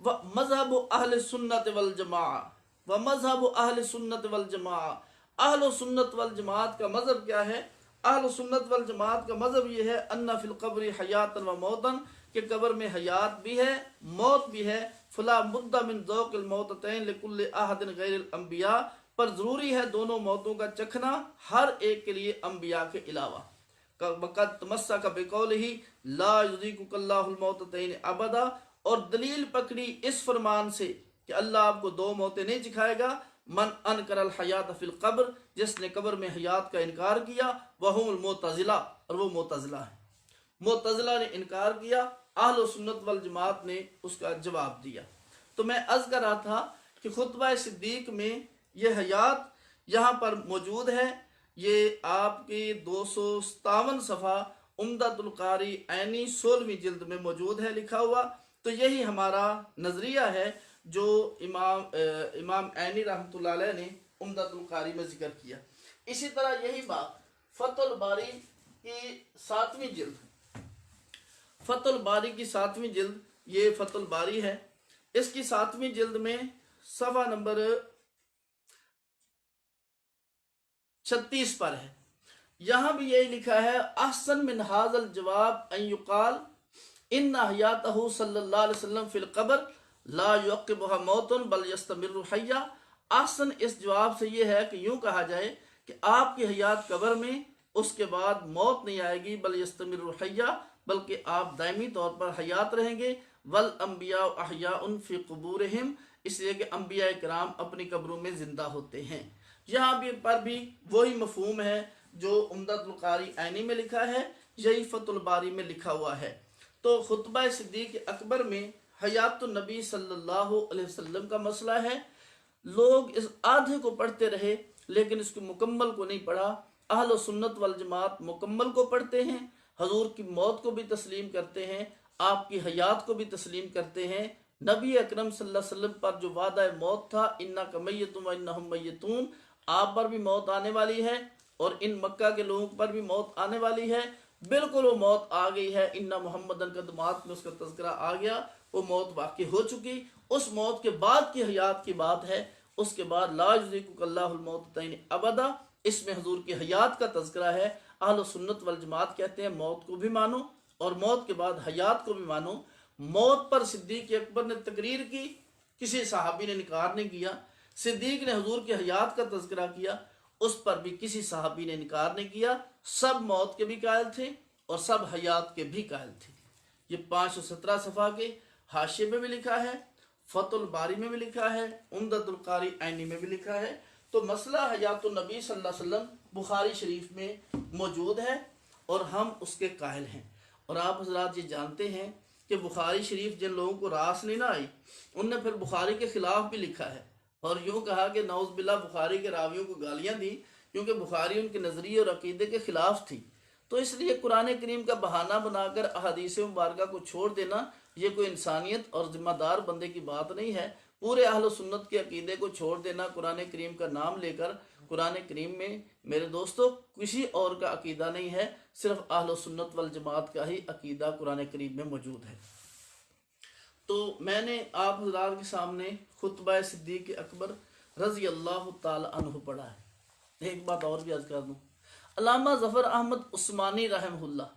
S1: व मज़हब अहले सुन्नत वल जमाआ, व मज़हब अहले सुन्नत वल जमाआ, अहले सुन्नत वल जमात का मज़हब क्या है? अहले सुन्नत वल जमात का मज़हब ये है अन्ना फिल क़ब्रि हयातन व मौतन, कि कब्र में हयात भी है मौत भी है। फला मुद्दा मिन ज़ौक़िल मौततैन लिकुल्लि अहदिन गैरिल अंबिया, पर ज़रूरी है दोनों मौतों का चखना हर एक के लिए अंबिया के अलावा। वक़द तमस्सक बिक़ौलिही ला युज़ीकुकल्लाहुल मौततैन अबदा, और दलील पकड़ी इस फरमान से कि अल्लाह आपको दो मौतें नहीं सिखाएगा। मन अनकरल हयात फिल कब्र, जिसने कब्र में हयात का इनकार किया। वहुमुल मोतज़िला, और वो मोतज़िला है। मोतज़िला ने इनकार किया, अहले सुन्नत वल जमात ने उसका जवाब दिया। तो मैं अर्ज़ कर रहा था कि खुतबा सिद्दीक में ये हयात यहाँ पर मौजूद है। ये आपकी 257 सफ़ा उम्दतुल कारी ऐनी 16वीं जिल्द में मौजूद है लिखा हुआ। तो यही हमारा नज़रिया है जो इमाम ऐनी रहमतुल्लाह अलैह ने उम्दतुल कारी में जिक्र किया। इसी तरह यही बात फतुल बारी की 7वीं जिल्द, फतुल बारी की 7वीं जिल्द, ये फतुल बारी है, इसकी 7वीं जिल्द में सफ़ा नंबर 36 पर है। यहां भी यही लिखा है अहसन मिन हाज़ल जवाब अन युकाल इन्ना हयातहु सल्लल्लाहु अलैहि वसल्लम फिल कब्र ला युअक्किबुहा मौतुन बल यस्तमिरु हय्या। अहसन इस जवाब से यह है कि यूं कहा जाए कि आपकी हयात कब्र में, उसके बाद मौत नहीं आएगी, बल यस्तमिरु हय्या, बल्कि आप दायमी तौर पर हयात रहेंगे। वल अंबिया अहयाउन फी क़ुबूरिहिम, इसलिए कि अंबिया किराम अपनी कब्रों में जिंदा होते हैं। यहाँ भी पर भी वही मफहूम है जो उम्दतुल कारी ऐनी में लिखा है, यही फतुल बारी में लिखा हुआ है। तो खुतबा सिद्दीक अकबर में हयात नबी सल्लल्लाहु अलैहि वसल्लम का मसला है। लोग इस आधे को पढ़ते रहे लेकिन इसको मुकम्मल को नहीं पढ़ा। अहल सुन्नत वल जमात मुकम्मल को पढ़ते हैं, हजूर की मौत को भी तस्लीम करते हैं, आपकी हयात को भी तस्लीम करते हैं। नबी अकरम सल्लल्लाहु अलैहि वसल्लम पर जो वादा मौत था, इन्नका मय्यतुन व इन्नहुम मय्यतून, आप पर भी मौत आने वाली है और इन मक्का के लोगों पर भी मौत आने वाली है। बिल्कुल वो मौत आ गई है। इन्ना मुहम्मदन कदमात में उसका तज़किरा आ गया, वो मौत वाक़ई हो चुकी। उस मौत के बाद की हयात की बात है। उसके बाद ला युज़ीकुकल्लाहुल मौततैन अबदा, इसमें हुजूर की हयात का तज़किरा है। अहले सुन्नत वल जमात कहते हैं मौत को भी मानो और मौत के बाद हयात को भी मानो। मौत पर सिद्दीक अकबर ने तकरीर की, किसी सहाबी ने इनकार नहीं किया। सिद्दीक ने हुजूर की हयात का तज़किरा किया, उस पर भी किसी सहाबी ने इनकार नहीं किया। सब मौत के भी कायल थे और सब हयात के भी कायल थे। ये 517 सफ़ा के हाशिए में भी लिखा है, फतुल बारी में भी लिखा है, उम्दतुल कारी ऐनी में भी लिखा है। तो मसला हयात नबी सल्लल्लाहु अलैहि वसल्लम बुखारी शरीफ में मौजूद है और हम उसके कायल हैं। और आप हजरात ये जानते हैं कि बुखारी शरीफ जिन लोगों को रास नहीं ना आई, उनने फिर बुखारी के खिलाफ भी लिखा है और यूँ कहा कि नौज़ बिल्ला बुखारी के रावियों को गालियाँ दी क्योंकि बुखारी उनके नज़रिए और अकीदे के खिलाफ थी। तो इसलिए कुरान करीम का बहाना बनाकर अहादीस मुबारका को छोड़ देना ये कोई इंसानियत और ज़िम्मेदार बंदे की बात नहीं है। पूरे अहल सुन्नत के अकीदे को छोड़ देना कुरान करीम का नाम लेकर, कुरान करीम में मेरे दोस्तों किसी और का अकीदा नहीं है, सिर्फ अहल सुन्नत वल जमात का ही अकीदा कुरान करीम में मौजूद है। तो मैंने आप हज़रात के सामने खुतबा सिद्दीक़ अकबर रज़ी अल्लाह ताला अन्हु पढ़ा है। एक बात और भी अर्ज कर दूँ, अल्लामा ज़फ़र अहमद उस्मानी रहमहुल्लाह,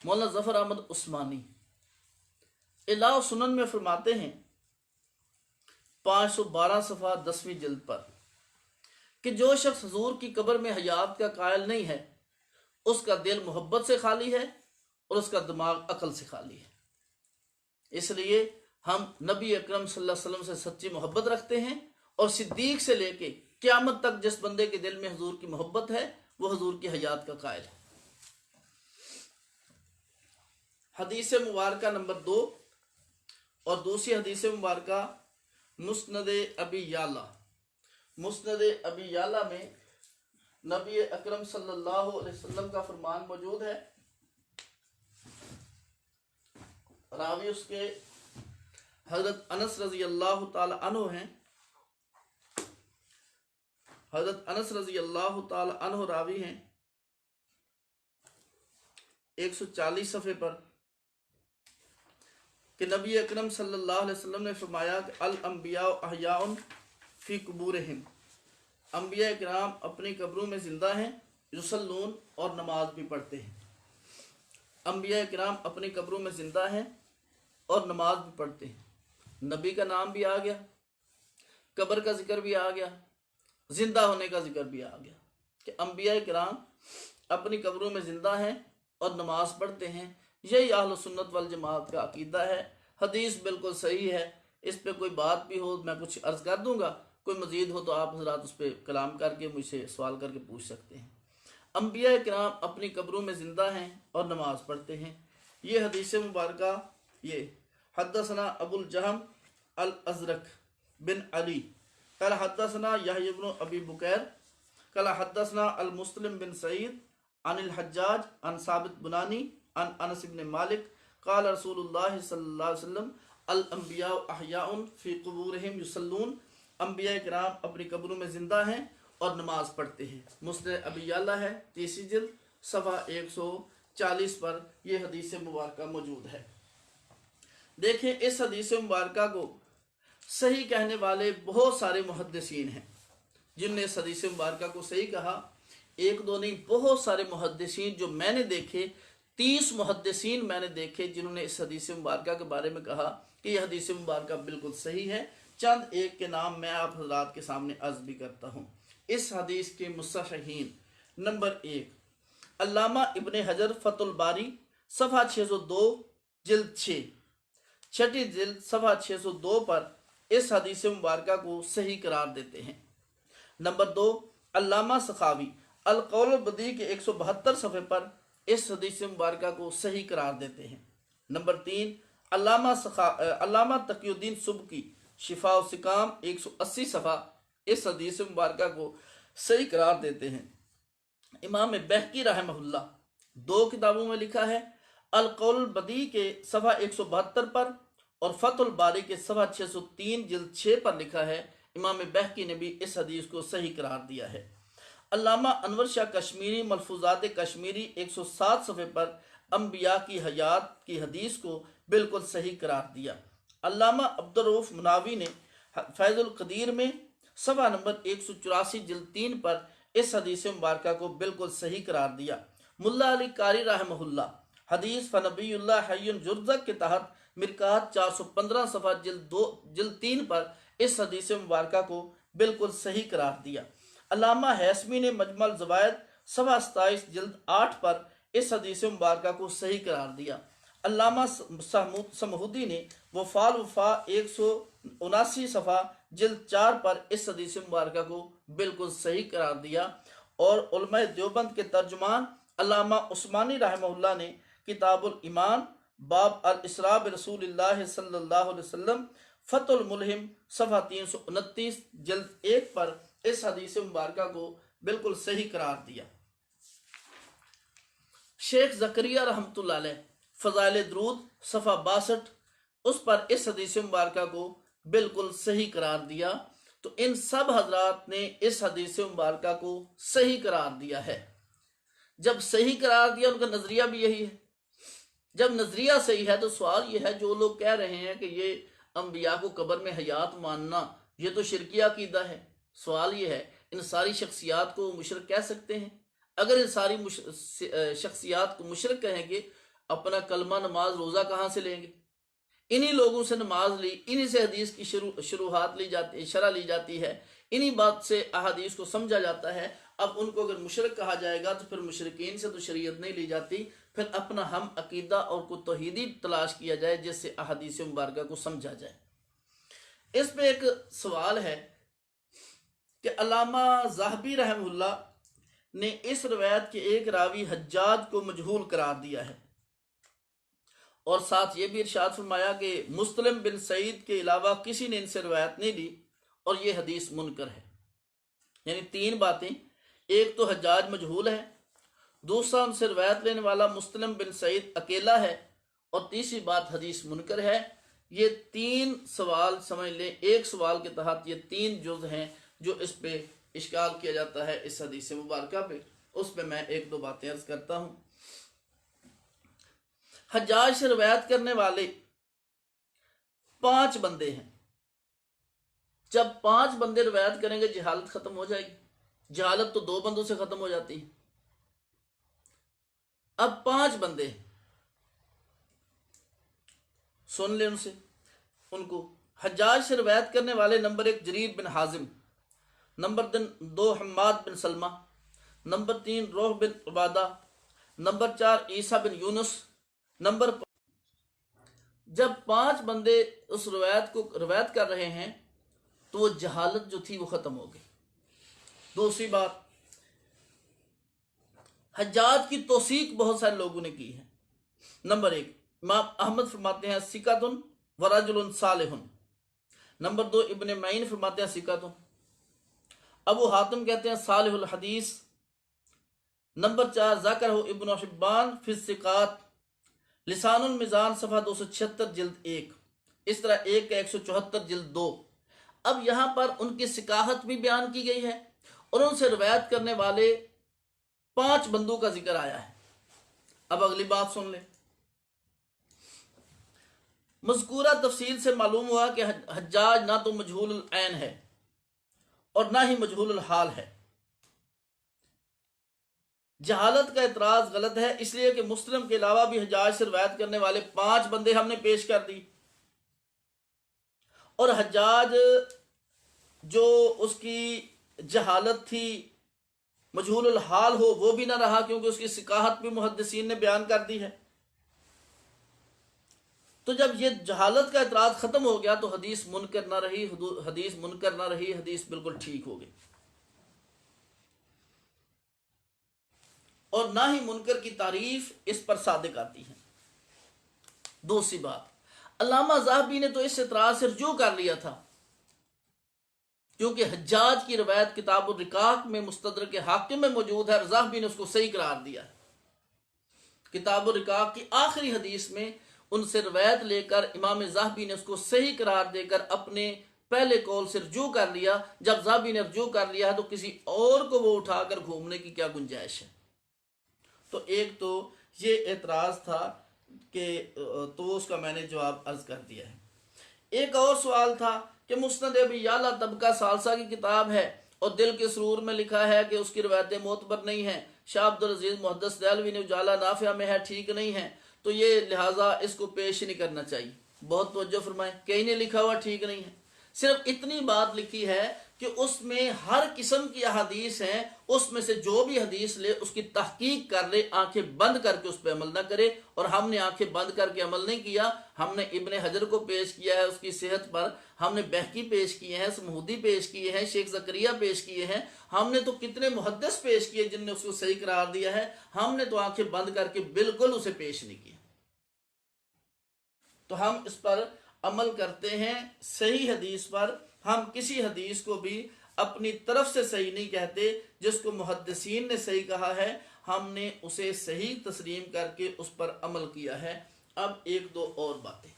S1: मौलाना ज़फ़र अहमद उस्मानी इलाह सुनन में फरमाते हैं 512 सफ़ा 10वीं जिल्द पर कि जो शख्स हुजूर की कब्र में हयात का कायल नहीं है उसका दिल मोहब्बत से खाली है और उसका दिमाग अकल से खाली है। इसलिए हम नबी अकरम सल्लल्लाहु अलैहि वसल्लम से सच्ची मोहब्बत रखते हैं और सिद्दीक से लेके क़यामत तक जिस बंदे के दिल में हुजूर की मोहब्बत है वो हुजूर की हयात का कायल है। हदीस मुबारका नंबर 2 और दूसरी हदीस मुबारका मुस्नद अबी याला, मुस्नद अबी याला में नबी अकरम सल्लल्लाहु अलैहि वसल्लम का फरमान मौजूद है। रावी उसके हजरत अनस रजी अल्लाह ताला अन्हु हैं। हजरत अनस रजी अल्लाह ताला अन्हु रावी हैं 140 सफ़े पर कि नबी अकरम सल्लल्लाहु अलैहि वसल्लम ने फरमाया कि अल अंबिया अहयाउन फी कुबूरिहिम, अंबिया किराम अपनी कब्रों में ज़िंदा हैं, युसल्लून और नमाज भी पढ़ते हैं। अंबिया किराम अपनी कब्रों में ज़िंदा हैं और नमाज भी पढ़ते हैं। नबी का नाम भी आ गया, कब्र का जिक्र भी आ गया, ज़िंदा होने का जिक्र भी आ गया कि अंबिया किराम अपनी कब्रों में ज़िंदा हैं और नमाज पढ़ते हैं। यही अहल सुन्नत वल जमात का अकीदा है। हदीस बिल्कुल सही है, इस पे कोई बात भी हो मैं कुछ अर्ज़ कर दूंगा, कोई मज़ीद हो तो आप हज़रात उस पर कलाम करके मुझसे सवाल करके पूछ सकते हैं। अंबिया किराम अपनी कब्रों में ज़िंदा हैं और नमाज पढ़ते हैं। ये हदीस मुबारका ये हद्दसना अबुल जहम अल अज़रक बिन अली कल हद्दसना यहया इब्न अबी बुकैर कल हद्दसना अल मुस्लिम बिन सईद अनिल हज्जाज अन साबित बुनानी अन अनस इब्न मालिक क़ाल रसूलुल्लाह सल्लल्लाहु अलैहि वसल्लम अल अंबिया अहयाउन फी कुबूरिहिम युसल्लून, अंबिया किराम अपनी कब्रों में ज़िंदा हैं और नमाज पढ़ते हैं। मुस्नद अबी याला है 3री जिल्द सफ़ा 140 पर यह हदीस मुबारका मौजूद है। देखें, इस हदीस मुबारका को सही कहने वाले बहुत सारे मुहद्दिसीन हैं जिनने इस हदीस मुबारका को सही कहा। एक दो नहीं, बहुत सारे मुहद्दिसीन जो मैंने देखे, 30 मुहद्दिसीन मैंने देखे जिन्होंने इस हदीस मुबारका के बारे में कहा कि यह हदीस मुबारका बिल्कुल सही है। चंद एक के नाम मैं आप हज़रात के सामने अर्ज भी करता हूँ। इस हदीस के मुस्सहीहीन नंबर 1 अल्लामा इब्ने हजर फतुल बारी सफ़ा 602 जिल्द 6 छठी जिल्द सफ़ा 602 पर इस हदीस मुबारका को सही करार देते हैं। नंबर 2 अल्लामा सखावी अल कौल बदी के 172 सफ़े पर इस हदीस मुबारका को सही करार देते हैं। नंबर 3 अल्लामा तकीउद्दीन सुबकी शिफा व सिकाम 180 सफ़ा इस हदीस मुबारका को सही करार देते हैं। इमाम बहकी रहमहुल्लाह 2 किताबों में लिखा है, अल कौल बदी के सफ़ा 172 पर और फतुल बारी के सफ़ा 603 जिल्द 6 पर लिखा है। इमाम बहकी ने भी इस हदीस को सही करार दिया है। अल्लामा अनवर शाह कश्मीरी मलफूजात कश्मीरी 107 सफ़े पर अंबिया की हयात की हदीस को बिल्कुल सही करार दिया। अल्लामा अब्दुर्रऊफ मुनावी ने फैज़ुल कदीर में सफ़ा नंबर 184 जिल्द 3 पर इस हदीस मुबारका को बिल्कुल सही करार दिया। मुल्ला अली कारी रहमहुल्लाह हदीस फ़नबीउल्लाह हय्युन जुर्ज़क के तहत मिरकात 415 सफ़ा जिल्द 3 पर इस हदीस मुबारका को बिल्कुल सही करार दिया। अल्लामा हैसमी ने मजमल ज़वायद सफ़ा 27 जिल्द 8 पर इस हदीस मुबारका को सही करार दिया। अल्लामा समहूदी ने वफा 179 सफ़ा जिल्द 4 पर इस हदीस मुबारक को बिल्कुल सही करार दिया। और उलमा देवबंद के तर्जुमान अल्लामा उस्मानी रहमहुल्लाह ने किताबुल ईमान बाब अल इसरा बिरसूलिल्लाह सल्लल्लाहु अलैहि वसल्लम फतुल मुल्हिम सफ़ा 329 जिल्द 1 पर इस हदीस मुबारक को बिल्कुल सही करार दिया। शेख ज़करिया रहमतुल्लाह अलैह फ़ज़ाइल दुरूद सफ़ा 62 उस पर इस हदीस मुबारक को बिल्कुल सही करार दिया। तो इन सब हजरात ने इस हदीस मुबारक को सही करार दिया है। जब सही करार दिया उनका नजरिया भी यही है। जब नजरिया सही है तो सवाल यह है, जो लोग कह रहे हैं कि ये अंबिया को कब्र में हयात मानना ये तो शिरकिया अकीदा है, सवाल यह है इन सारी शख्सियात को मुशरिक कह सकते हैं? अगर इन सारी शख्सियात को मुशरिक कहेंगे, अपना कलमा नमाज रोज़ा कहाँ से लेंगे? इन्हीं लोगों से नमाज ली, इन्हीं से हदीस की शुरुआत ली जाती, शरह ली जाती है, इन्हीं बात से अहादीस को समझा जाता है। अब उनको अगर मुशरिक कहा जाएगा तो फिर मुशरिकीन से तो शरीयत नहीं ली जाती, फिर अपना हम अकीदा और को तौहीदी तलाश किया जाए जिससे अहादीस मुबारक को समझा जाए। इस पे एक सवाल है कि अल्लामा ज़ाहबी रहमहुल्लाह ने इस रवायत के एक रावी हज्जाज को मजहूल करार दिया है और साथ ये भी इरशाद फरमाया कि मुस्लिम बिन सईद के अलावा किसी ने इनसे रवायत नहीं ली और ये हदीस मुनकर है। यानी तीन बातें, एक तो हज्जाज मजहूल है, दूसरा उनसे रवायत लेने वाला मुस्लिम बिन सईद अकेला है, और तीसरी बात हदीस मुनकर है। ये तीन सवाल समझ लें, एक सवाल के तहत ये तीन जुज़ हैं जो इस पे इश्काल किया जाता है इस हदीस मुबारक पे। उस पे मैं एक दो बातें अर्ज करता हूँ। हज्जाज से रवायत करने वाले 5 बंदे हैं। जब 5 बंदे रवायत करेंगे जहालत खत्म हो जाएगी। जहालत तो 2 बंदों से खत्म हो जाती है। अब 5 बंदे सुन ले उनको। हज्जाज से रवायत करने वाले नंबर 1 जरीर बिन हाजिम, नंबर 2 हम्माद बिन सलमा, नंबर 3 रोह बिन उबादा, नंबर 4 ईसा बिन यूनुस, नंबर। जब 5 बंदे उस रवायत को रवायत कर रहे हैं तो वो जहालत जो थी वो खत्म हो गई। दूसरी बात, हज्जाज की तौसीक बहुत सारे लोगों ने की है। नंबर 1 इमाम अहमद फरमाते हैं सिकातुन व रजुलुन सालिहुन। नंबर 2 इब्ने मईन फरमाते हैं सिकातुन। अबू हातिम कहते हैं सालिहुल हदीस। नंबर 4 ज़कर हो इब्न हिब्बान फिस सिकात, लिसानुल मिज़ान सफ़ा 276 जिल्द 1। इस तरह 1 का 174 जिल्द 2। अब यहाँ पर उनकी सिकाहत भी बयान की गई है और उनसे रवायत करने वाले 5 बंदों का जिक्र आया है। अब अगली बात सुन ले। मज़कूरा तफसील से मालूम हुआ कि हज्जाज ना तो मजहूल ऐन है और ना ही मजहूल हाल है। जहालत का एतराज गलत है, इसलिए कि मुस्लिम के अलावा भी हज्जाज से रवायत करने वाले 5 बंदे हमने पेश कर दी और हज्जाज जो उसकी जहालत थी, मजहूल हाल हो, वो भी ना रहा क्योंकि उसकी सिकाहत भी मुहद्दिसीन ने बयान कर दी है। तो जब ये जहालत का एतराज खत्म हो गया तो हदीस मुनकर ना रही, हदीस बिल्कुल ठीक हो गई। और ना ही मुनकर की तारीफ इस पर सादिक आती है। दूसरी बात, अल्लामा ज़ाहबी ने तो इस एतराज से रुजू कर लिया था क्योंकि हज्जाज की रवायत किताब रिकाक में मुस्तदरक हाकिम में मौजूद है। ज़ाहबी ने उसको सही करार दिया। किताब रिकाक की आखिरी हदीस में उनसे रवायत लेकर इमाम ज़ाहबी ने उसको सही करार देकर अपने पहले कौल से रुजू कर लिया। जब ज़ाहबी ने रुजू कर लिया है तो किसी और को वो उठाकर घूमने की क्या गुंजाइश है? तो एक तो ये एतराज था कि तो उसका मैंने जवाब अर्ज कर दिया है। एक और सवाल था कि मुस्नद अबी याला तबका सालसा की किताब है और दिल के सुरूर में लिखा है कि उसकी रवायतें मोतबर नहीं हैं। शाह अब्दुल अजीज मुहद्दिस दहलवी ने उजाला नाफिया में है, ठीक नहीं है, तो ये लिहाजा इसको पेश नहीं करना चाहिए। बहुत तवज्जो फरमाएं, कहीं ने लिखा हुआ ठीक नहीं है, सिर्फ इतनी बात लिखी है कि उसमें हर किस्म की हदीस हैं, उसमें से जो भी हदीस ले उसकी तहकीक कर ले, आंखें बंद करके उस पर अमल ना करे। और हमने आंखें बंद करके अमल नहीं किया, हमने इब्ने हजर को पेश किया है उसकी सेहत पर, हमने बहकी पेश किए हैं, समूदी पेश किए हैं, शेख जकरिया पेश किए हैं, हमने तो कितने मुहद्दिस पेश किए जिनने उसको सही करार दिया है, हमने तो आंखें बंद करके बिल्कुल उसे पेश नहीं किया। तो हम इस पर अमल करते हैं सही हदीस पर। हम किसी हदीस को भी अपनी तरफ से सही नहीं कहते, जिसको मुहद्दिसीन ने सही कहा है हमने उसे सही तस्लीम करके उस पर अमल किया है। अब एक दो और बातें।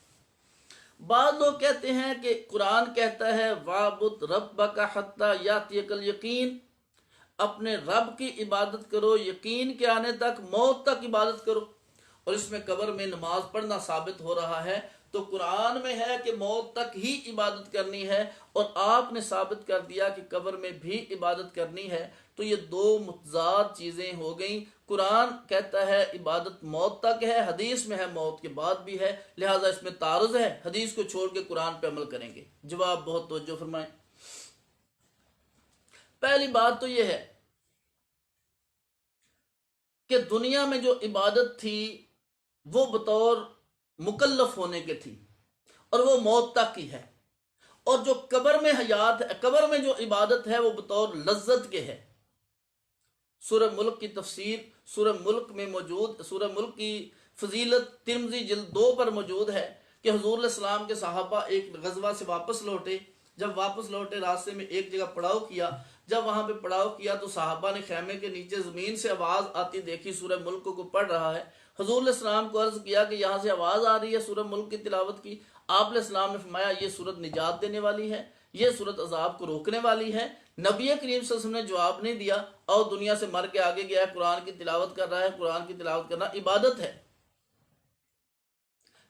S1: बाद लोग कहते हैं कि कुरान कहता है वाबुद रब्बका हत्ता यातियकल यकीन, अपने रब की इबादत करो यकीन के आने तक, मौत तक इबादत करो। और इसमें कब्र में नमाज पढ़ना साबित हो रहा है। तो कुरान में है कि मौत तक ही इबादत करनी है, और आपने साबित कर दिया कि कब्र में भी इबादत करनी है। तो ये दो मुतजाद चीज़ें हो गई। कुरान कहता है इबादत मौत तक है, हदीस में है मौत के बाद भी है, लिहाजा इसमें तारुज़ है, हदीस को छोड़ के कुरान पे अमल करेंगे। जवाब बहुत तवज्जो फरमाएं। पहली बात तो यह है कि दुनिया में जो इबादत थी वो बतौर मुकल्लफ होने के थी, और वो मौत तक की है। और जो कब्र में हयात है, कब्र में जो इबादत है वो बतौर लज्जत के है। सूरह मुल्क की तफसीर सूरह मुल्क में मौजूद, सूरह मुल्क की फजीलत तिरमिज़ी जिल्द 2 पर मौजूद है कि हुजूर सल्लल्लाहु अलैहि वसल्लम के सहाबा एक गजवा से वापस लौटे। जब वापस लौटे रास्ते में एक जगह पड़ाव किया। जब वहां पे पड़ाव किया तो सहाबा ने खैमे के नीचे जमीन से आवाज आती देखी, सूरह मुल्क को पढ़ रहा है। हुजूर सल्लल्लाहु अलैहि वसल्लम को अर्ज किया कि यहाँ से आवाज आ रही है सूरह मुल्क की तिलावत की। आप सलाम ने फरमाया ये सूरत निजात देने वाली है, ये सूरत अजाब को रोकने वाली है। नबी करीम सल्लल्लाहु अलैहि वसल्लम ने जवाब नहीं दिया, और दुनिया से मर के आगे गया है, कुरान की तिलावत कर रहा है। कुरान की तिलावत करना इबादत है।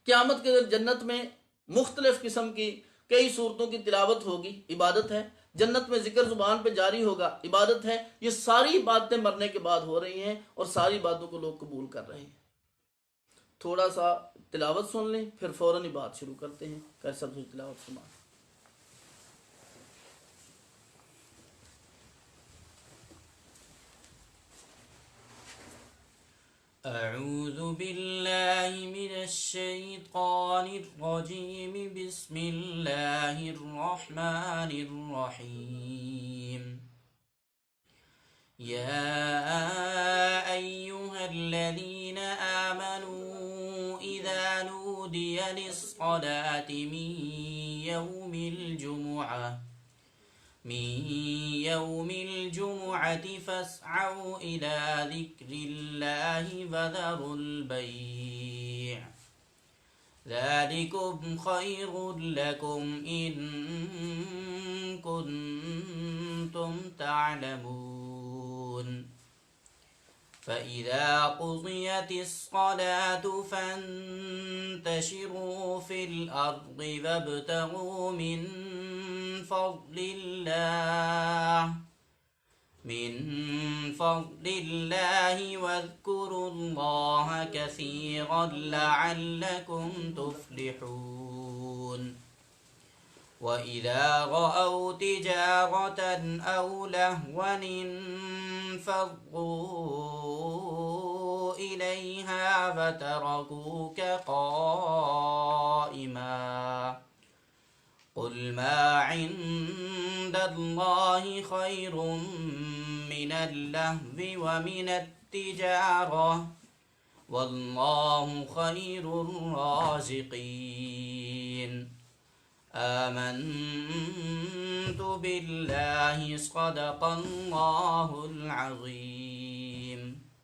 S1: क़यामत के दिन जन्नत में मुख्तलिफ किस्म की कई सूरतों की तिलावत होगी, इबादत है। जन्नत में जिक्र जुबान पे जारी होगा, इबादत है। ये सारी बातें मरने के बाद हो रही हैं, और सारी बातों को लोग कबूल कर रहे हैं। थोड़ा सा तिलावत सुन लें, फिर फौरन ही बात शुरू करते हैं। कैसा तिलावत सुना।
S2: अऊज़ु बिल्लाहि मिनश शैतानिर रजीम, बिस्मिल्लाहिर रहमानिर रहीम। या अय्युहल्लज़ीना आमनू इज़ा नूदिया लिस्सलाति मिन यौमिल जुमुअति फस्अऊ इला ज़िक्रिल्लाहि वज़रुल बैअ, ज़ालिकुम खैरुल लकुम इन कुन्तुम तअलमून। फ़इज़ा क़ुज़ियतिस्सलातु फ़ंतशिरू फ़िल अर्ज़ि वब्तग़ू मिन फ़ज़लिल्लाहि वज़्कुरुल्लाह कसीरन लअल्लकुम तुफ़्लिहून। वइज़ा रअव तिजारतन औ लहवन इंफ़ज़्ज़ू इलैहा वतरकूक क़ाइमा, क़ुल मा इन्दल्लाहि खैरुम मिनल लह्वी व मिनत तिजारह, वल्लाहु खैरुर राज़िक़ीन। आमन्तु बिल्लाहि सदक़ल्लाहुल अज़ीम।